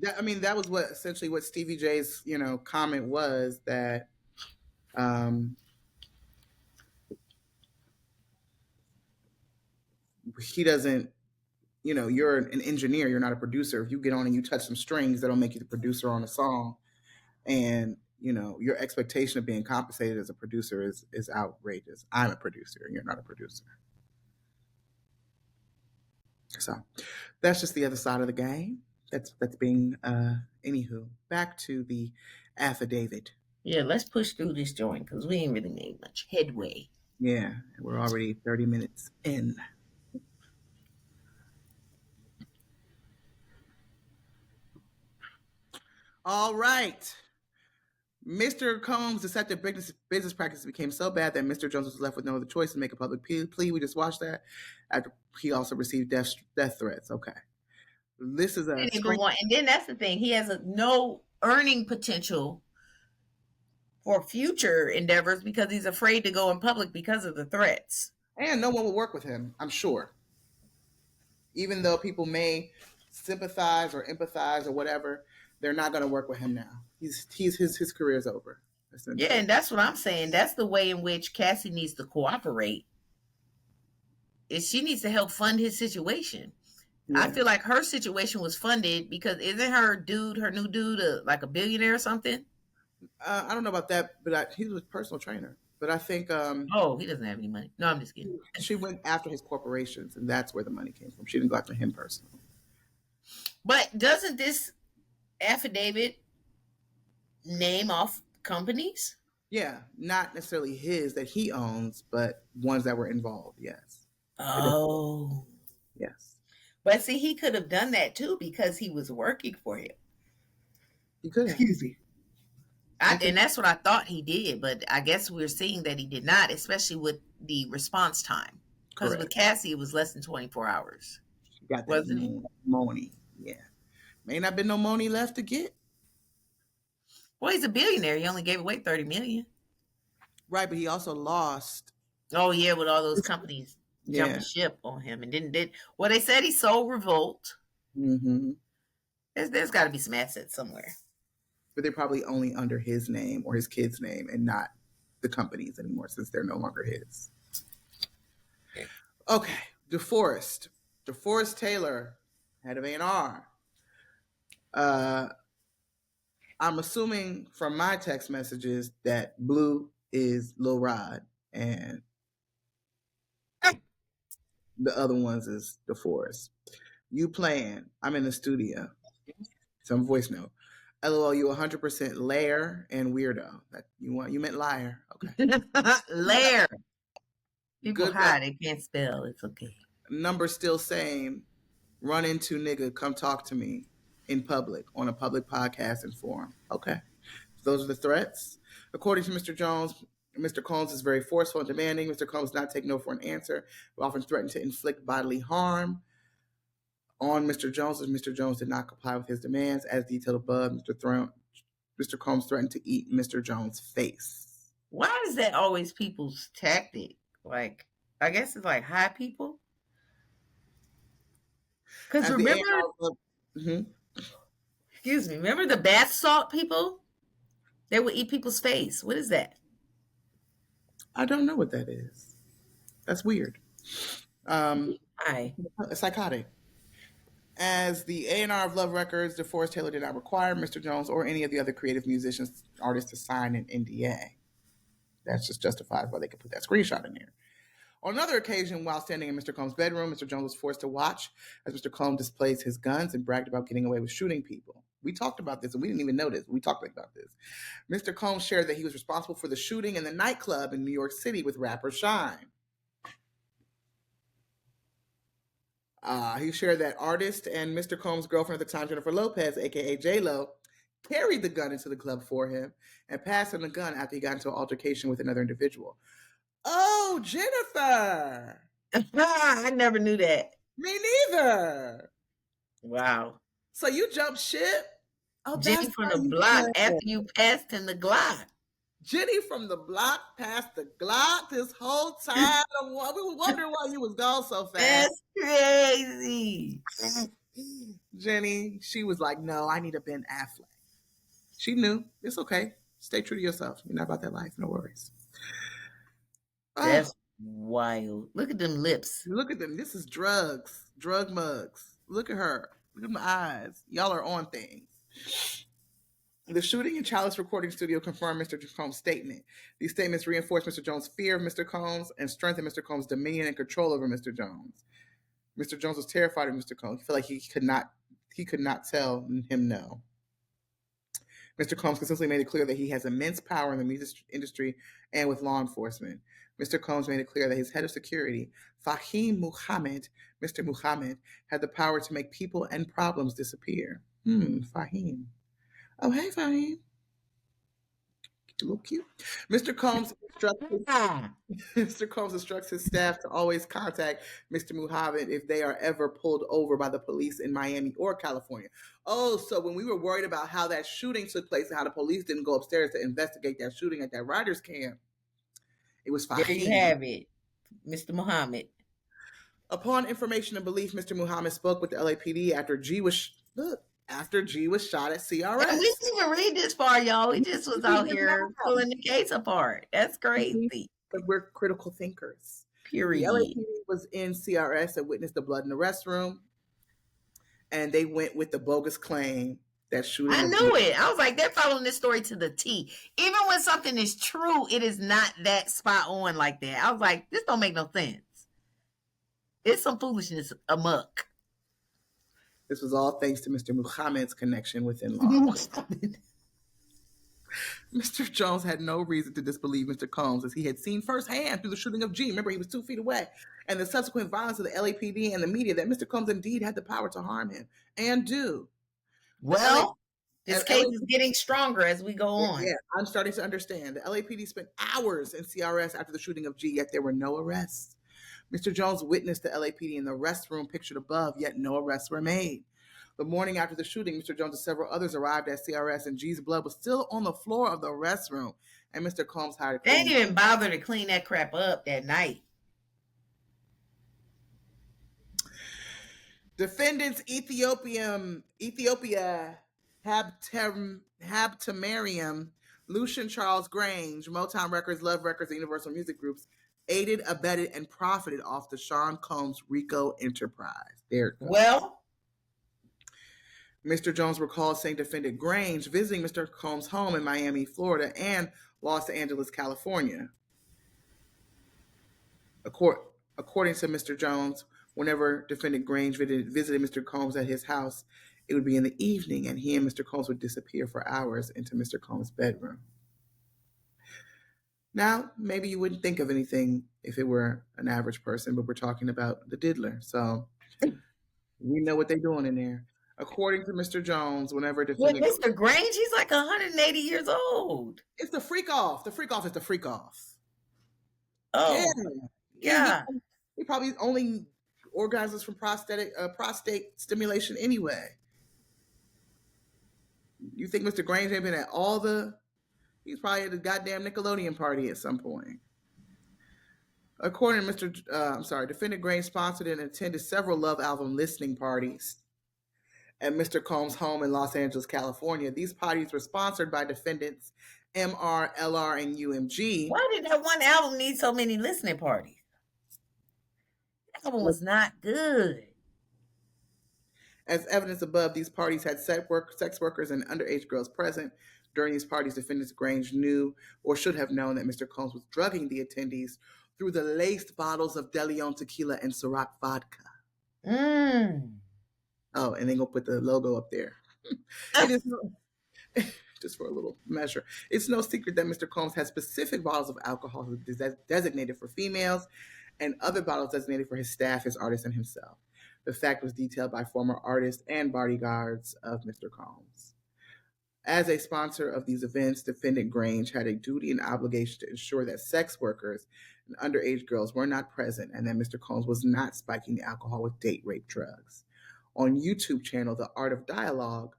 That was essentially what Stevie J's, comment was, that he doesn't, you're an engineer, you're not a producer. If you get on and you touch some strings, that'll make you the producer on a song. And, your expectation of being compensated as a producer is outrageous. I'm a producer and you're not a producer. So that's just the other side of the game. That's being, anywho, back to the affidavit. Yeah, let's push through this joint because we ain't really made much headway. Yeah, we're already 30 minutes in. All right. Mr. Combs' deceptive business practices became so bad that Mr. Jones was left with no other choice to make a public plea. We just watched that. After he also received death threats. Okay. This is a And then that's the thing. He has no earning potential for future endeavors because he's afraid to go in public because of the threats. And no one will work with him, I'm sure. Even though people may sympathize or empathize or whatever, they're not going to work with him now. His career's over. Yeah, and that's what I'm saying. That's the way in which Cassie needs to cooperate. She needs to help fund his situation. Yeah. I feel like her situation was funded because isn't her new dude, like a billionaire or something? I don't know about that, but he was a personal trainer. But I think... he doesn't have any money. No, I'm just kidding. She went after his corporations, and that's where the money came from. She didn't go after him personally. But doesn't this affidavit name off companies? Yeah, not necessarily his that he owns, but ones that were involved, yes. Oh. Yes. But see, he could have done that too because he was working for him. He could have. Excuse me. And that's what I thought he did, but I guess we're seeing that he did not, especially with the response time. Because with Cassie, it was less than 24 hours. She got that, wasn't it? Money. Yeah. May not been no money left to get. Well, he's a billionaire. He only gave away $30 million. Right, but he also lost. Oh, yeah, with all those companies jumping ship on him. And didn't. Well, they said he sold Revolt. Mm-hmm. There's got to be some assets somewhere. But they're probably only under his name or his kid's name and not the companies anymore since they're no longer his. Okay, DeForest Taylor, head of A&R. I'm assuming from my text messages that Blue is Lil Rod and the other ones is DeForest. You playing? I'm in the studio. Some voice note. LOL, you 100% lair and weirdo. You meant liar. Okay. Lair. People hide. They can't spell. It's okay. Number still same. Run into nigga. Come talk to me in public on a public podcast and forum. Okay. Those are the threats. According to Mr. Jones, Mr. Combs is very forceful and demanding. Mr. Combs not take no for an answer, but often threatened to inflict bodily harm on Mr. Jones, as Mr. Jones did not comply with his demands. As detailed above, Mr. Combs threatened to eat Mr. Jones' face. Why is that always people's tactic? Like, I guess it's like high people. Because remember, excuse me, remember the bath salt people? They would eat people's face. What is that? I don't know what that is. That's weird. Hi. Psychotic. As the A&R of Love Records, DeForest Taylor did not require Mr. Jones or any of the other creative musicians, artists to sign an NDA. That's just justifies why they could put that screenshot in there. On another occasion, while standing in Mr. Combs' bedroom, Mr. Jones was forced to watch as Mr. Combs displays his guns and bragged about getting away with shooting people. We talked about this and we didn't even notice. We talked about this. Mr. Combs shared that he was responsible for the shooting in the nightclub in New York City with rapper Shine. He shared that artist and Mr. Combs' girlfriend at the time, Jennifer Lopez, aka J-Lo, carried the gun into the club for him and passed him the gun after he got into an altercation with another individual. Oh, Jennifer! I never knew that. Me neither. Wow. So you jumped ship? Oh, Jenny from the block after you passed in the Glock. Jenny from the block passed the Glock this whole time. We were wondering why you was gone so fast. That's crazy. Jenny, she was like, no, I need a Ben Affleck. She knew. It's okay. Stay true to yourself. You're not about that life. No worries. That's wild. Look at them lips. Look at them. This is drugs. Drug mugs. Look at her. Look at my eyes. Y'all are on things. The shooting in Chalice Recording Studio confirmed Mr. Combs' statement. These statements reinforced Mr. Jones' fear of Mr. Combs and strengthened Mr. Combs' dominion and control over Mr. Jones. Mr. Jones was terrified of Mr. Combs. He felt like he could not tell him no. Mr. Combs consistently made it clear that he has immense power in the music industry and with law enforcement. Mr. Combs made it clear that his head of security, Fahim Muhammad, Mr. Muhammad, had the power to make people and problems disappear. Fahim. Oh, hey, Fahim. A little cute. Mr. Combs instructs his staff to always contact Mr. Muhammad if they are ever pulled over by the police in Miami or California. Oh, so when we were worried about how that shooting took place and how the police didn't go upstairs to investigate that shooting at that writers' camp, it was Fahim. There you have it, Mr. Muhammad. Upon information and belief, Mr. Muhammad spoke with the LAPD after G was shot at CRS. And we didn't even read this far, y'all. We just was out here pulling the case apart. That's crazy. But we're critical thinkers. Period. The LAPD was in CRS and witnessed the blood in the restroom, and they went with the bogus claim that shooting. I knew it. I was like, they're following this story to the T. Even when something is true, it is not that spot on like that. I was like, this don't make no sense. It's some foolishness amok. This was all thanks to Mr. Muhammad's connection within law. Mr. Jones had no reason to disbelieve Mr. Combs, as he had seen firsthand through the shooting of G. Remember, he was 2 feet away. And the subsequent violence of the LAPD and the media that Mr. Combs indeed had the power to harm him, and do. Well, this case is getting stronger as we go on. Yeah, I'm starting to understand. The LAPD spent hours in CRS after the shooting of G, yet there were no arrests. Mr. Jones witnessed the LAPD in the restroom pictured above, yet no arrests were made. The morning after the shooting, Mr. Jones and several others arrived at CRS, and G's blood was still on the floor of the restroom. And Mr. Combs hired. They didn't even bother to clean that crap up that night. Defendants Ethiopia Habtemariam, Lucian Charles Grange, Motown Records, Love Records, and Universal Music Groups aided, abetted, and profited off the Sean Combs RICO enterprise. There it goes. Well, Mr. Jones recalls saying defendant Grange visiting Mr. Combs' home in Miami, Florida, and Los Angeles, California. According to Mr. Jones, whenever defendant Grange visited Mr. Combs at his house, it would be in the evening, and he and Mr. Combs would disappear for hours into Mr. Combs' bedroom. Now, maybe you wouldn't think of anything if it were an average person, but we're talking about the diddler, so we know what they're doing in there. According to Mr. Jones, whenever defendant... With Mr. Grange, he's like 180 years old. It's the freak off. The freak off is the freak off. Oh, yeah. He probably only organizes from prostate stimulation anyway. You think Mr. Grange ain't been at all the... He's probably at the goddamn Nickelodeon party at some point. According to defendant Grange sponsored and attended several Love album listening parties at Mr. Combs' home in Los Angeles, California. These parties were sponsored by defendants MR, LR, and UMG. Why did that one album need so many listening parties? That album was not good. As evidence above, these parties had sex workers and underage girls present. During these parties, defendants Grange knew or should have known that Mr. Combs was drugging the attendees through the laced bottles of De Leon tequila and Ciroc vodka. Mm. Oh, and then go put the logo up there. It is just for a little measure. It's no secret that Mr. Combs has specific bottles of alcohol designated for females and other bottles designated for his staff, his artists, and himself. The fact was detailed by former artists and bodyguards of Mr. Combs. As a sponsor of these events, defendant Grange had a duty and obligation to ensure that sex workers and underage girls were not present and that Mr. Combs was not spiking the alcohol with date rape drugs. On YouTube channel The Art of Dialogue,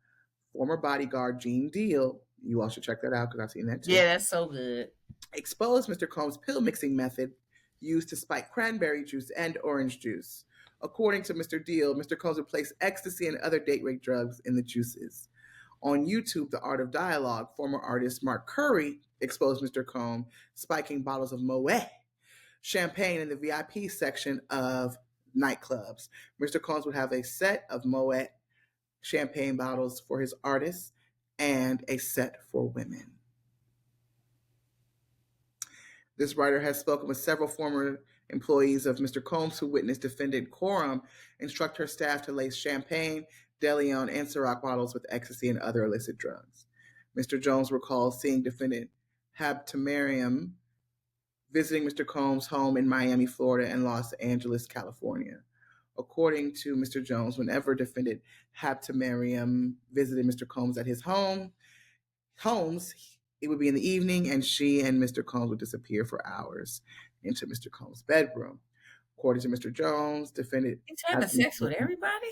former bodyguard Gene Deal, you all should check that out because I've seen that too. Yeah, that's so good. Exposed Mr. Combs' pill mixing method used to spike cranberry juice and orange juice. According to Mr. Deal, Mr. Combs would place ecstasy and other date rape drugs in the juices. On YouTube, The Art of Dialogue, former artist Mark Curry exposed Mr. Combs spiking bottles of Moet champagne in the VIP section of nightclubs. Mr. Combs would have a set of Moet champagne bottles for his artists and a set for women. This writer has spoken with several former employees of Mr. Combs who witnessed defendant Coram instruct her staff to lace champagne, De Leon, and Ciroc bottles with ecstasy and other illicit drugs. Mr. Jones recalls seeing defendant Habtemariam visiting Mr. Combs' home in Miami, Florida, and Los Angeles, California. According to Mr. Jones, whenever defendant Habtemariam visited Mr. Combs at his homes, it would be in the evening, and she and Mr. Combs would disappear for hours into Mr. Combs' bedroom. According to Mr. Jones, defendant He's having sex with everybody?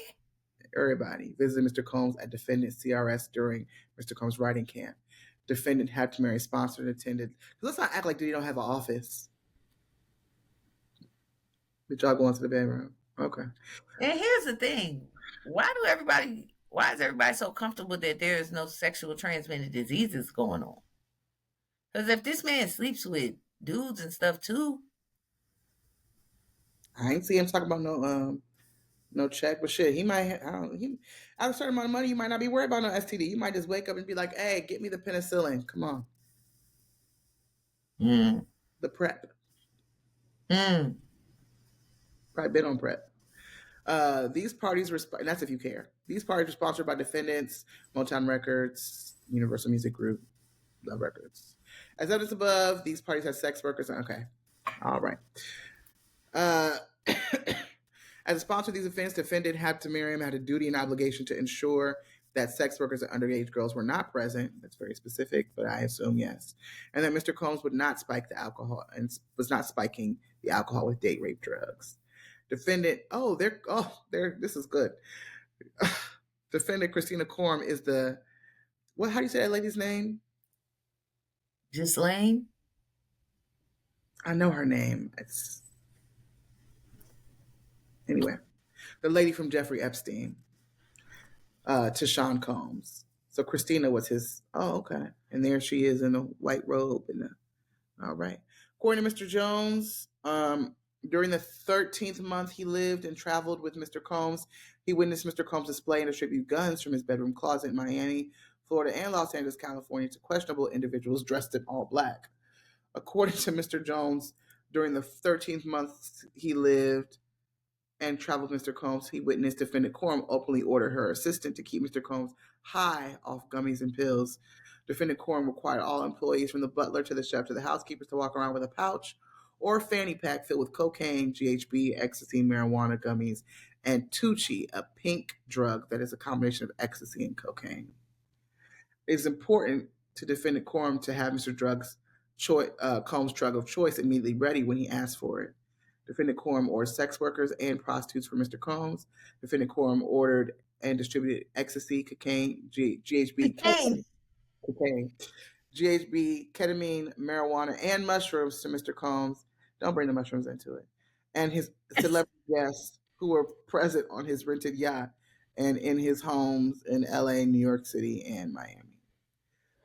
Everybody visited Mr. Combs at defendant CRS during Mr. Combs' writing camp. Defendant Habtemariam sponsored and attended. Let's not act like Diddy don't have an office. Did y'all go into the bedroom? Okay. And here's the thing. Why is everybody so comfortable that there is no sexual transmitted diseases going on? Because if this man sleeps with dudes and stuff too. I ain't see him talk about no check, but shit, he might. At a certain amount of money, you might not be worried about no STD. You might just wake up and be like, "Hey, get me the penicillin. Come on." The prep. Probably been on prep. These parties were, and that's if you care. These parties were sponsored by defendants, Motown Records, Universal Music Group, Love Records. As evidence above, these parties had sex workers. Okay, all right. As a sponsor of these events, defendant Habtemariam had a duty and obligation to ensure that sex workers and underage girls were not present. That's very specific, but I assume yes. And that Mr. Combs would not spike the alcohol and was not spiking the alcohol with date rape drugs. Defendant, this is good. Defendant Christina Coram is the, how do you say that lady's name? Ghislaine? I know her name. Anyway, the lady from Jeffrey Epstein to Sean Combs. So Christina was his, okay. And there she is in a white robe. All right. According to Mr. Jones, during the 13th month he lived and traveled with Mr. Combs, he witnessed Mr. Combs display and distribute guns from his bedroom closet in Miami, Florida, and Los Angeles, California to questionable individuals dressed in all black. According to Mr. Jones, during the 13th month he lived and traveled with Mr. Combs, he witnessed defendant Coram openly order her assistant to keep Mr. Combs high off gummies and pills. Defendant Coram required all employees from the butler to the chef to the housekeepers to walk around with a pouch or a fanny pack filled with cocaine, GHB, ecstasy, marijuana gummies, and Tucci, a pink drug that is a combination of ecstasy and cocaine. It is important to defendant Coram to have Mr. Combs' drug of choice immediately ready when he asks for it. Defendant Coram ordered sex workers and prostitutes for Mr. Combs. Defendant Coram ordered and distributed ecstasy, cocaine, GHB, cocaine, GHB, ketamine, marijuana, and mushrooms to Mr. Combs. Don't bring the mushrooms into it. And his celebrity guests who were present on his rented yacht and in his homes in LA, New York City, and Miami.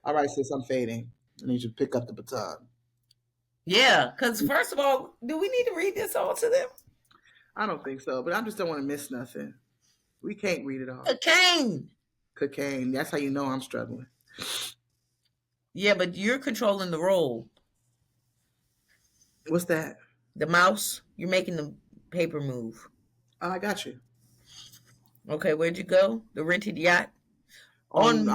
All right, sis, I'm fading. I need you to pick up the baton. Yeah, because first of all, do we need to read this all to them? I don't think so, but I just don't want to miss nothing. We can't read it all. Cocaine. Cocaine. That's how you know I'm struggling. Yeah, but you're controlling the roll. What's that? The mouse. You're making the paper move. I got you. Okay, where'd you go? The rented yacht. On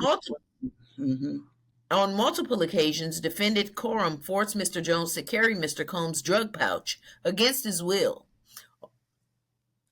On multiple occasions, defendant Coram forced Mr. Jones to carry Mr. Combs' drug pouch against his will.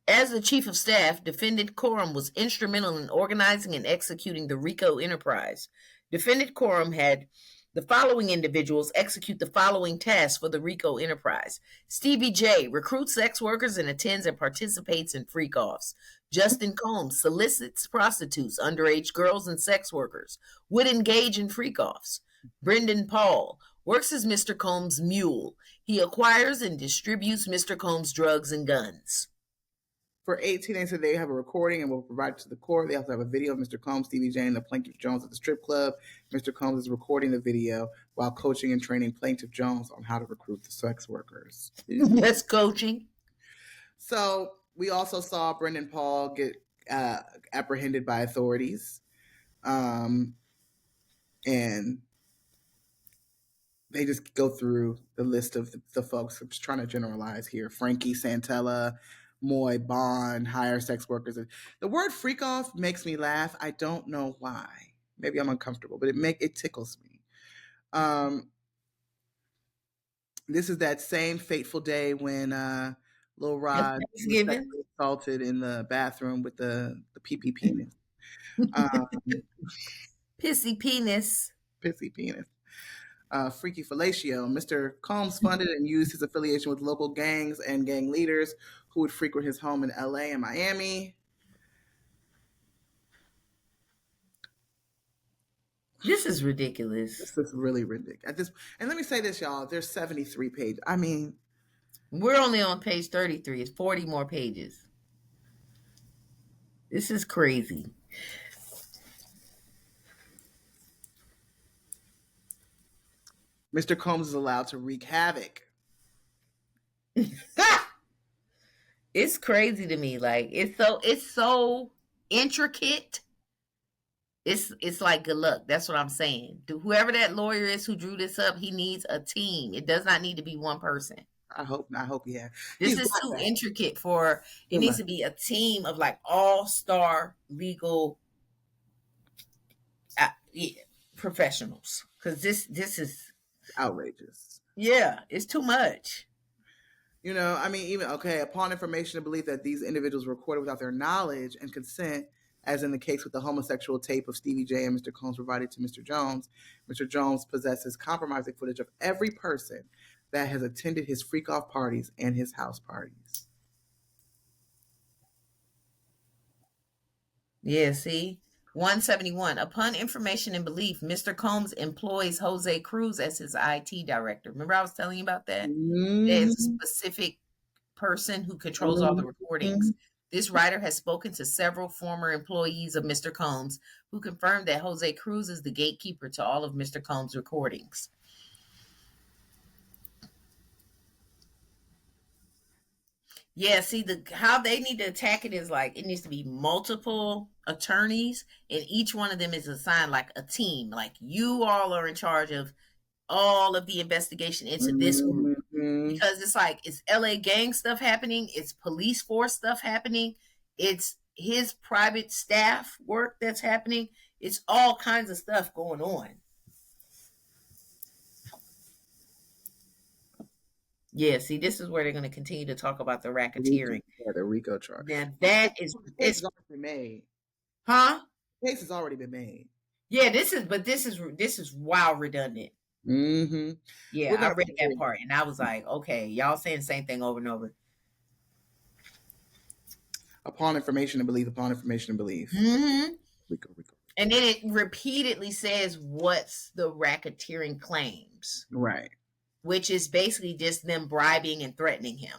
As the chief of staff, defendant Coram was instrumental in organizing and executing the RICO enterprise. Defendant Coram had the following individuals execute the following tasks for the RICO enterprise. Stevie J recruits sex workers and attends and participates in freak-offs. Justin Combs solicits prostitutes, underage girls, and sex workers. Would engage in freak-offs. Brendan Paul works as Mr. Combs' mule. He acquires and distributes Mr. Combs' drugs and guns. For 18, they said they have a recording and will provide it to the court. They also have a video of Mr. Combs, Stevie J, and the Plaintiff Jones at the strip club. Mr. Combs is recording the video while coaching and training Plaintiff Jones on how to recruit the sex workers. That's coaching. So we also saw Brendan Paul get apprehended by authorities. And they just go through the list of the folks. I'm just trying to generalize here. Frankie Santella, Moy Bond, hire sex workers. The word freak off makes me laugh. I don't know why. Maybe I'm uncomfortable, but it tickles me. This is that same fateful day when Lil Rod was sexually assaulted in the bathroom with the pee penis. Pissy penis. Pissy penis. Freaky fellatio. Mr. Combs funded and used his affiliation with local gangs and gang leaders who would frequent his home in LA and Miami. This is ridiculous. This is really ridiculous. And let me say this, y'all. There's 73 pages. I mean, we're only on page 33. It's 40 more pages. This is crazy. Mr. Combs is allowed to wreak havoc. It's crazy to me. Like it's so intricate. It's like good luck. That's what I'm saying. Whoever that lawyer is who drew this up, he needs a team. It does not need to be one person. I hope yeah. This is too intricate for it needs to be a team of like all-star legal professionals. Because this is outrageous. Yeah, it's too much. You know, I mean, even, okay, upon information and belief that these individuals were recorded without their knowledge and consent, as in the case with the homosexual tape of Stevie J and Mr. Combs provided to Mr. Jones possesses compromising footage of every person that has attended his freak-off parties and his house parties. Yeah, see? 171. Upon information and belief, Mr. Combs employs Jose Cruz as his IT director. Remember I was telling you about that? Mm-hmm. There's a specific person who controls all the recordings. This writer has spoken to several former employees of Mr. Combs who confirmed that Jose Cruz is the gatekeeper to all of Mr. Combs' recordings. Yeah, see, how they need to attack it is like it needs to be multiple attorneys, and each one of them is assigned like a team. Like you all are in charge of all of the investigation into this group. Because it's like it's LA gang stuff happening, it's police force stuff happening, it's his private staff work that's happening, it's all kinds of stuff going on. Yeah, see, this is where they're going to continue to talk about the racketeering. Yeah, the RICO charge. Now that is it's already been made. Huh? The case has already been made. Yeah, this is wild redundant. Mm-hmm. Yeah, I read that part and I was like, okay, y'all saying the same thing over and over. Upon information and belief, upon information and belief. Mm-hmm. RICO. And then it repeatedly says what's the racketeering claims. Right. Which is basically just them bribing and threatening him.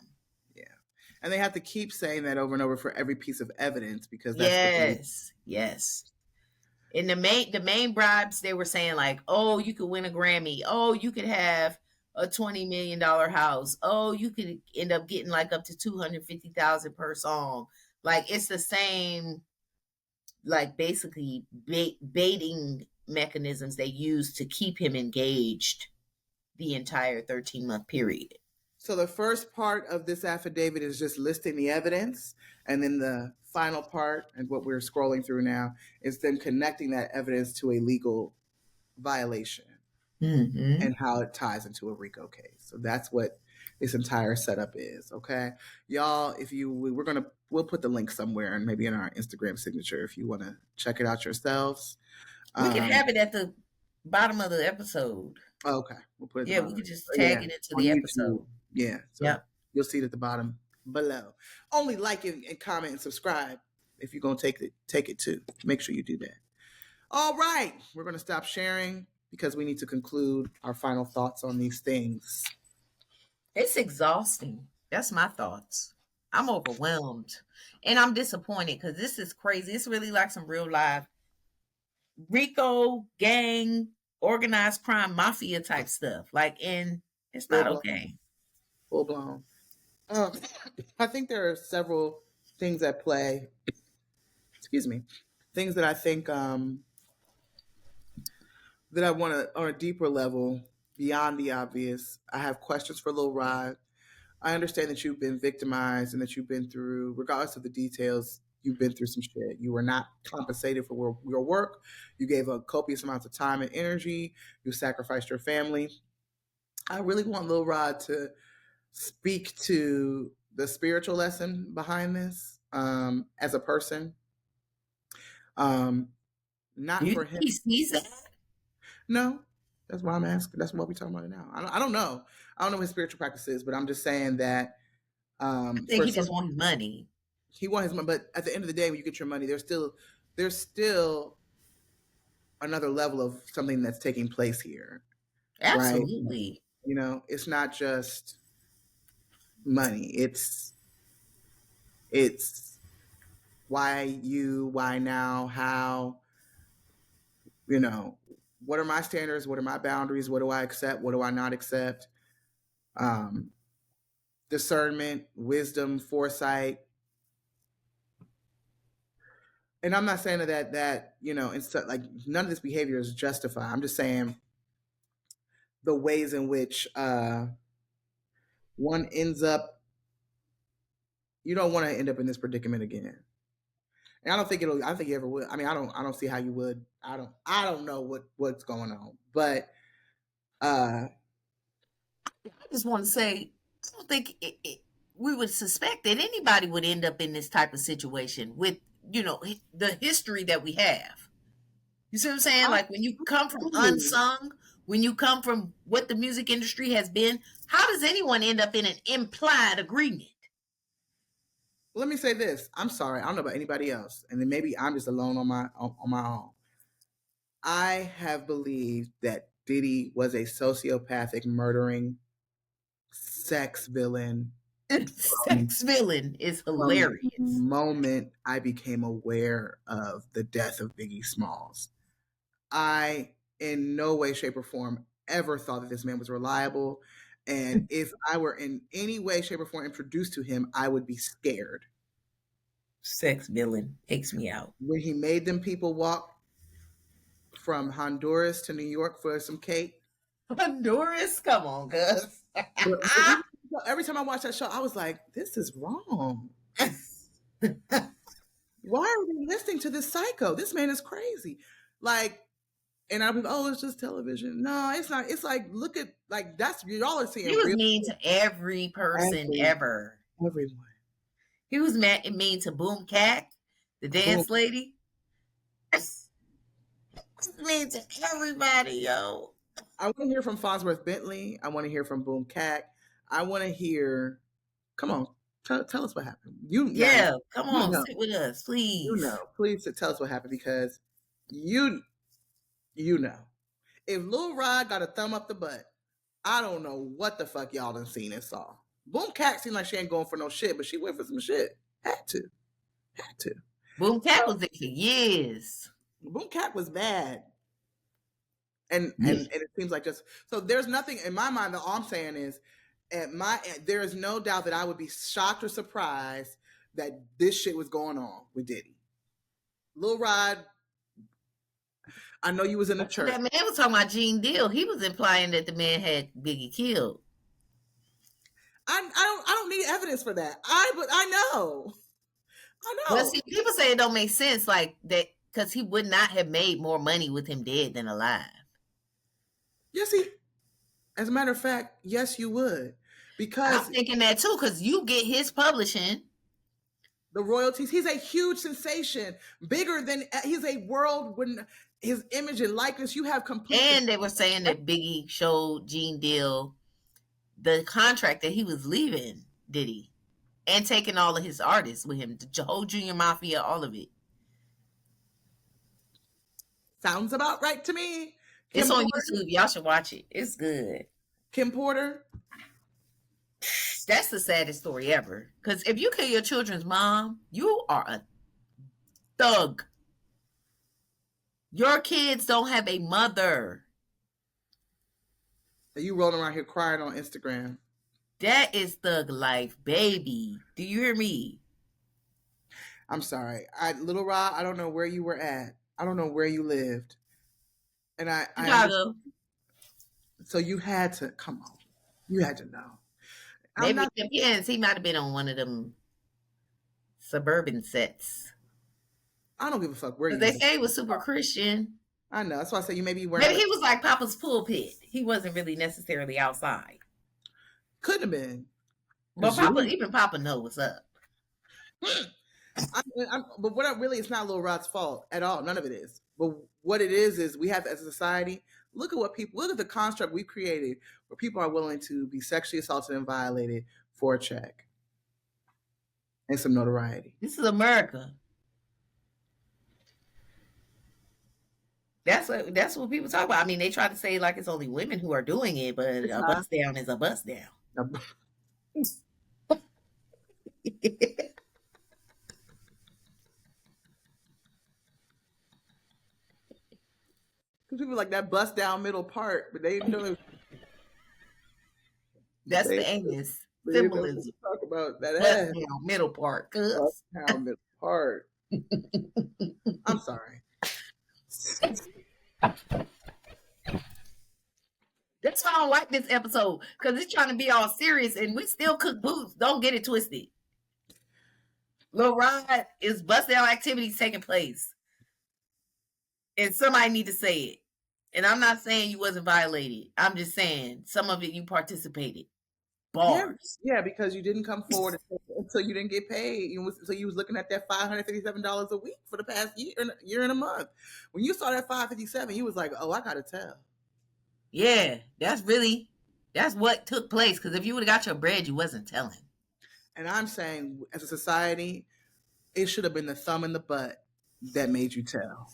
Yeah. And they have to keep saying that over and over for every piece of evidence because that's yes. And the main bribes, they were saying like, oh, you could win a Grammy. Oh, you could have a $20 million house. Oh, you could end up getting like up to 250,000 per song. Like it's the same, like basically baiting mechanisms they use to keep him engaged the entire 13-month period. So the first part of this affidavit is just listing the evidence, and then the final part, and what we're scrolling through now, is then connecting that evidence to a legal violation and how it ties into a RICO case. So that's what this entire setup is. Okay, y'all. If you, we'll put the link somewhere and maybe in our Instagram signature if you want to check it out yourselves. We can have it at the bottom of the episode. Okay, we'll put it. Yeah, we could just tag it into the episode. Yeah, so you'll see it at the bottom below. Only like and comment and subscribe if you're gonna take it too. Make sure you do that. All right, we're gonna stop sharing because we need to conclude our final thoughts on these things. It's exhausting. That's my thoughts. I'm overwhelmed and I'm disappointed because this is crazy. It's really like some real life RICO gang, organized crime, mafia type stuff. Like, and it's not okay. Full blown. I think there are several things at play. Excuse me. Things that I think that I want to, on a deeper level, beyond the obvious. I have questions for Lil Rod. I understand that you've been victimized and that you've been through, regardless of the details, you've been through some shit. You were not compensated for your work. You gave a copious amounts of time and energy. You sacrificed your family. I really want Lil Rod to speak to the spiritual lesson behind this as a person. Not for him. He sees that? No, that's why I'm asking. That's what we're talking about now. I don't know. I don't know what his spiritual practice is, but I'm just saying that. I think he just wants money. He wants his money, but at the end of the day, when you get your money, there's still another level of something that's taking place here. Absolutely. Right? You know, it's not just money. It's why you, why now, how, you know, what are my standards? What are my boundaries? What do I accept? What do I not accept? Discernment, wisdom, foresight. And I'm not saying that you know, it's like none of this behavior is justified. I'm just saying the ways in which one ends up, you don't want to end up in this predicament again. And I don't think you ever would. I mean, I don't see how you would. I don't know what's going on. But I just want to say, I don't think we would suspect that anybody would end up in this type of situation with, you know, the history that we have. You see what I'm saying? Like when you come from unsung, when you come from what the music industry has been, how does anyone end up in an implied agreement? Let me say this. I'm sorry. I don't know about anybody else. And then maybe I'm just alone on my own. I have believed that Diddy was a sociopathic, murdering sex villain. Sex villain is hilarious. From the moment I became aware of the death of Biggie Smalls, I, in no way, shape, or form, ever thought that this man was reliable. And if I were in any way, shape, or form introduced to him, I would be scared. Sex villain takes me out. When he made them people walk from Honduras to New York for some cake. Honduras? Come on, cuz. Every time I watch that show, I was like, this is wrong. Why are we listening to this psycho? This man is crazy. Like, and I'll be, oh, it's just television. No, it's not. It's like, look at, like, that's, y'all are seeing. He was mean to every person ever. Everyone. He was mean to Boom Cat, the dance lady. Mean to everybody, yo. I want to hear from Fosworth Bentley. I want to hear from Boom Cat. I want to hear. Come on, tell us what happened. Come on, sit with us, please. Please tell us what happened because you know, if Lil Rod got a thumb up the butt, I don't know what the fuck y'all done seen and saw. Boom Cat seemed like she ain't going for no shit, but she went for some shit. Had to. Boom Cat was there for years. Boom Cat was bad. And it seems like just so there's nothing in my mind that all I'm saying is there is no doubt that I would be shocked or surprised that this shit was going on with Diddy. Lil Rod, I know you was in the church. That man was talking about Gene Deal. He was implying that the man had Biggie killed. I don't need evidence for that. I know. Well, see, people say it don't make sense like that because he would not have made more money with him dead than alive. Yes, as a matter of fact, yes, you would. Because I'm thinking that too, because you get his publishing. The royalties. He's a huge sensation. Bigger than he's a world when his image and likeness, you have complete. And they were saying that Biggie showed Gene Deal the contract that he was leaving Diddy and taking all of his artists with him, the whole Junior Mafia, all of it. Sounds about right to me. It's on YouTube. Y'all should watch it. It's good. Kim Porter. That's the saddest story ever. Because if you kill your children's mom, you are a thug. Your kids don't have a mother. You rolling around here crying on Instagram. That is thug life, baby. Do you hear me? I'm sorry. Little Rod, I don't know where you were at. I don't know where you lived. And Chicago. So you had to, come on. You had to know. Maybe it depends. He might have been on one of them suburban sets. I don't give a fuck where you. They say he was super Christian. I know. That's why I say you maybe were. Maybe he was like Papa's pulpit. He wasn't really necessarily outside. Couldn't have been. But even Papa knows what's up. But what really, it's not Lil Rod's fault at all. None of it is. But what it is we have as a society, look at the construct we've created where people are willing to be sexually assaulted and violated for a check and some notoriety. This is America. That's what people talk about. I mean, they try to say like it's only women who are doing it, but a bust down is a bust down. People like that bust down middle part, but they know that's the anus symbolism. Talk about that bust ass. Down middle part. Bust down middle part. I'm sorry. That's why I don't like this episode, because it's trying to be all serious and we still cook boots. Don't get it twisted. Lil Rod is bust down activities taking place. And somebody need to say it. And I'm not saying you wasn't violated. I'm just saying some of it you participated. Bars. Yeah, because you didn't come forward until you didn't get paid. So you was looking at that $557 a week for the past year and a month. When you saw that $557, you was like, oh, I gotta tell. Yeah, that's what took place. Because if you would have got your bread, you wasn't telling. And I'm saying, as a society, it should have been the thumb in the butt that made you tell.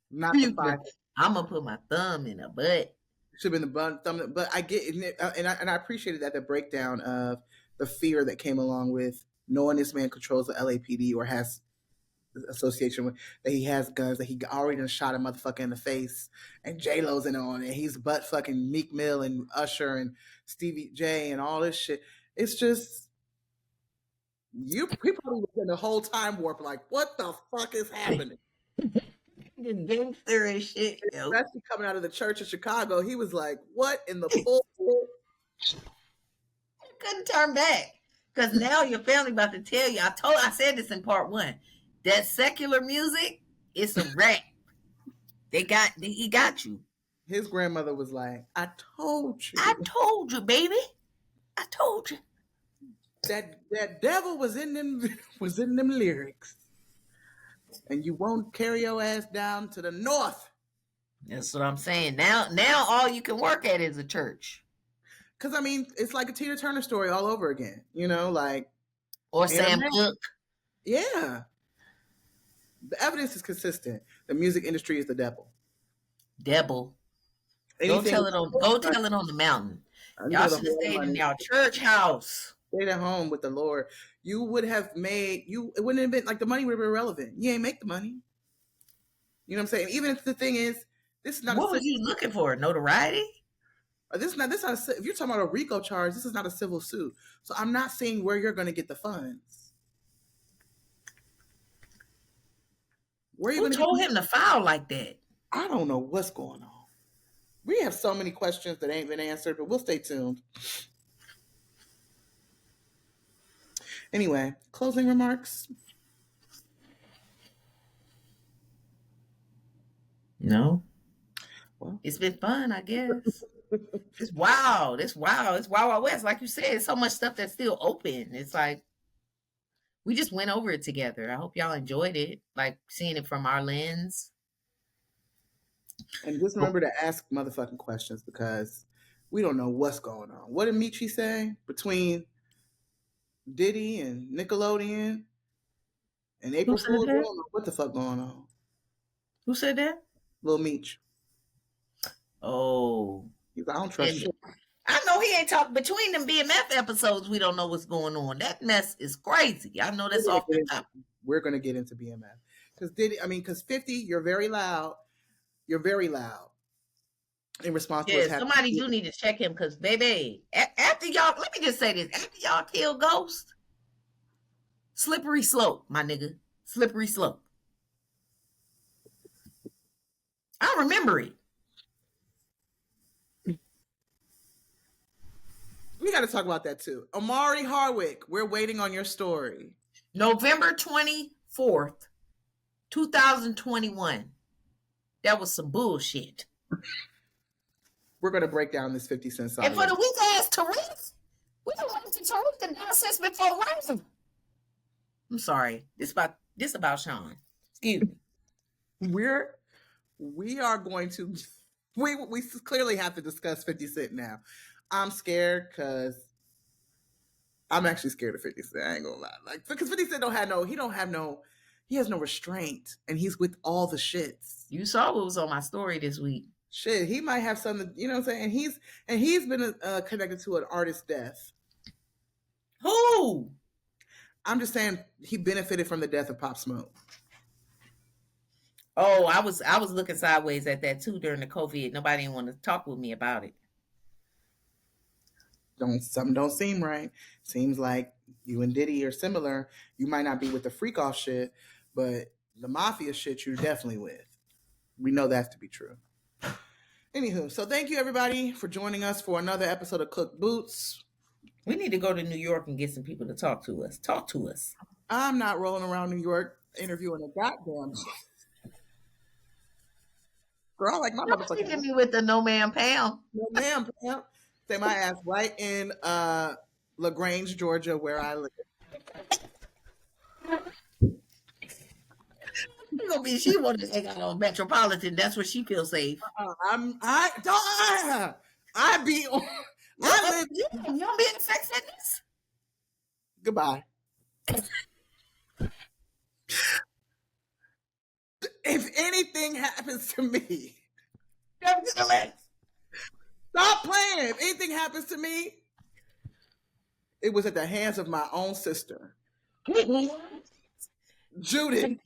Not the five. I'm gonna put my thumb in a butt. Should have been the thumb, but I get it, and I appreciated that the breakdown of the fear that came along with knowing this man controls the LAPD or has association with, that he has guns, that he already done shot a motherfucker in the face, and J-Lo's in on it. He's butt fucking Meek Mill and Usher and Stevie J and all this shit. It's just people was in the whole time warp like, what the fuck is happening? Gangster and shit. Especially coming out of the church in Chicago, he was like, what in the pulpit? You couldn't turn back. Because now your family about to tell you, I said this in part 1, that secular music, it's a rap. He got you. His grandmother was like, I told you. I told you, baby. I told you. That devil was in them lyrics. And you won't carry your ass down to the north. That's what I'm saying. Now all you can work at is a church. Because, I mean, it's like a Tina Turner story all over again. You know, like... Or Sam Cooke. Yeah. The evidence is consistent. The music industry is the devil. Devil. Go tell it on the mountain. Y'all should have stayed in your church house. Stayed at home with the Lord. You would have it wouldn't have been, like, the money would have been irrelevant. You ain't make the money. You know what I'm saying? Even if the thing is, this is not What a was you looking for? Notoriety? this is not if you're talking about a RICO charge, this is not a civil suit. So I'm not seeing where you're going to get the funds. Where are you Who going to get? told him to file like that? I don't know what's going on. We have so many questions that ain't been answered, but we'll stay tuned. Anyway, closing remarks. No. Well, It's been fun, I guess. It's wild. It's wild. It's Wild Wild West. Like you said, it's so much stuff that's still open. It's like we just went over it together. I hope y'all enjoyed it, like seeing it from our lens. and just remember to ask motherfucking questions because we don't know what's going on. What did Michi say between Diddy and Nickelodeon and Who April said Fool's? We that? don't know what the fuck going on. Who said that? Lil Meech. Oh, He's like, I don't trust and shit. I know he ain't talking between them BMF episodes. We don't know what's going on. That mess is crazy. I know that's off the top. We're gonna get into BMF because Diddy. I mean, because 50, you're very loud. You're very loud in response to what's Yeah, happening. somebody do need to check him because, baby, after y'all, let me just say this: after y'all kill Ghost, slippery slope, my nigga, slippery slope. I remember it. We got to talk about that too. Omari Hardwick, we're waiting on your story. November 24th, 2021. That was some bullshit. We're going to break down this 50 Cent song. And for the weak ass Tariq, we don't want to Tariq the nonsense before rising. I'm sorry. This about Sean. Excuse me. We are going to we clearly have to discuss 50 Cent now. I'm scared because I'm actually scared of 50 Cent. I ain't gonna lie. Like, because 50 Cent he has no restraint and he's with all the shits. You saw what was on my story this week. Shit, he might have something, you know what I'm saying? And he's been connected to an artist's death. Who? I'm just saying he benefited from the death of Pop Smoke. Oh, I was looking sideways at that too during the COVID. Nobody didn't want to talk with me about it. Something don't seem right. Seems like you and Diddy are similar. You might not be with the freak off shit, but the mafia shit you're definitely with. We know that to be true. Anywho, so thank you everybody for joining us for another episode of Cook Boots. We need to go to New York and get some people to talk to us. Talk to us. I'm not rolling around New York interviewing a goddamn girl like my motherfucking. Don't me with the no man Pam. No ma'am, Pam. Say my ass right in LaGrange, Georgia, where I live. She wanted to hang out on Metropolitan. That's where she feels safe. I be on. You don't be in sex fitness. Goodbye. If anything happens to me, stop playing. If anything happens to me, it was at the hands of my own sister, Judith.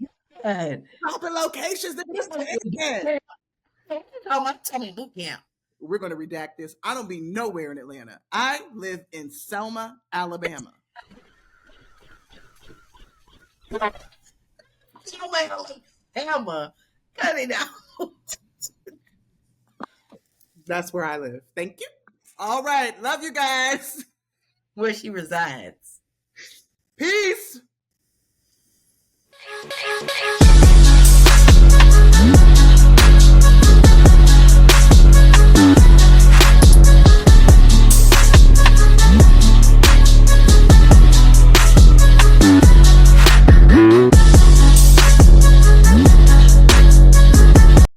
Dropping locations that was taken. Tell me boot camp. We're going to redact this. I don't be nowhere in Atlanta. I live in Selma, Alabama. Alabama, cut it out. That's where I live. Thank you. All right. Love you guys. Where she resides. Peace.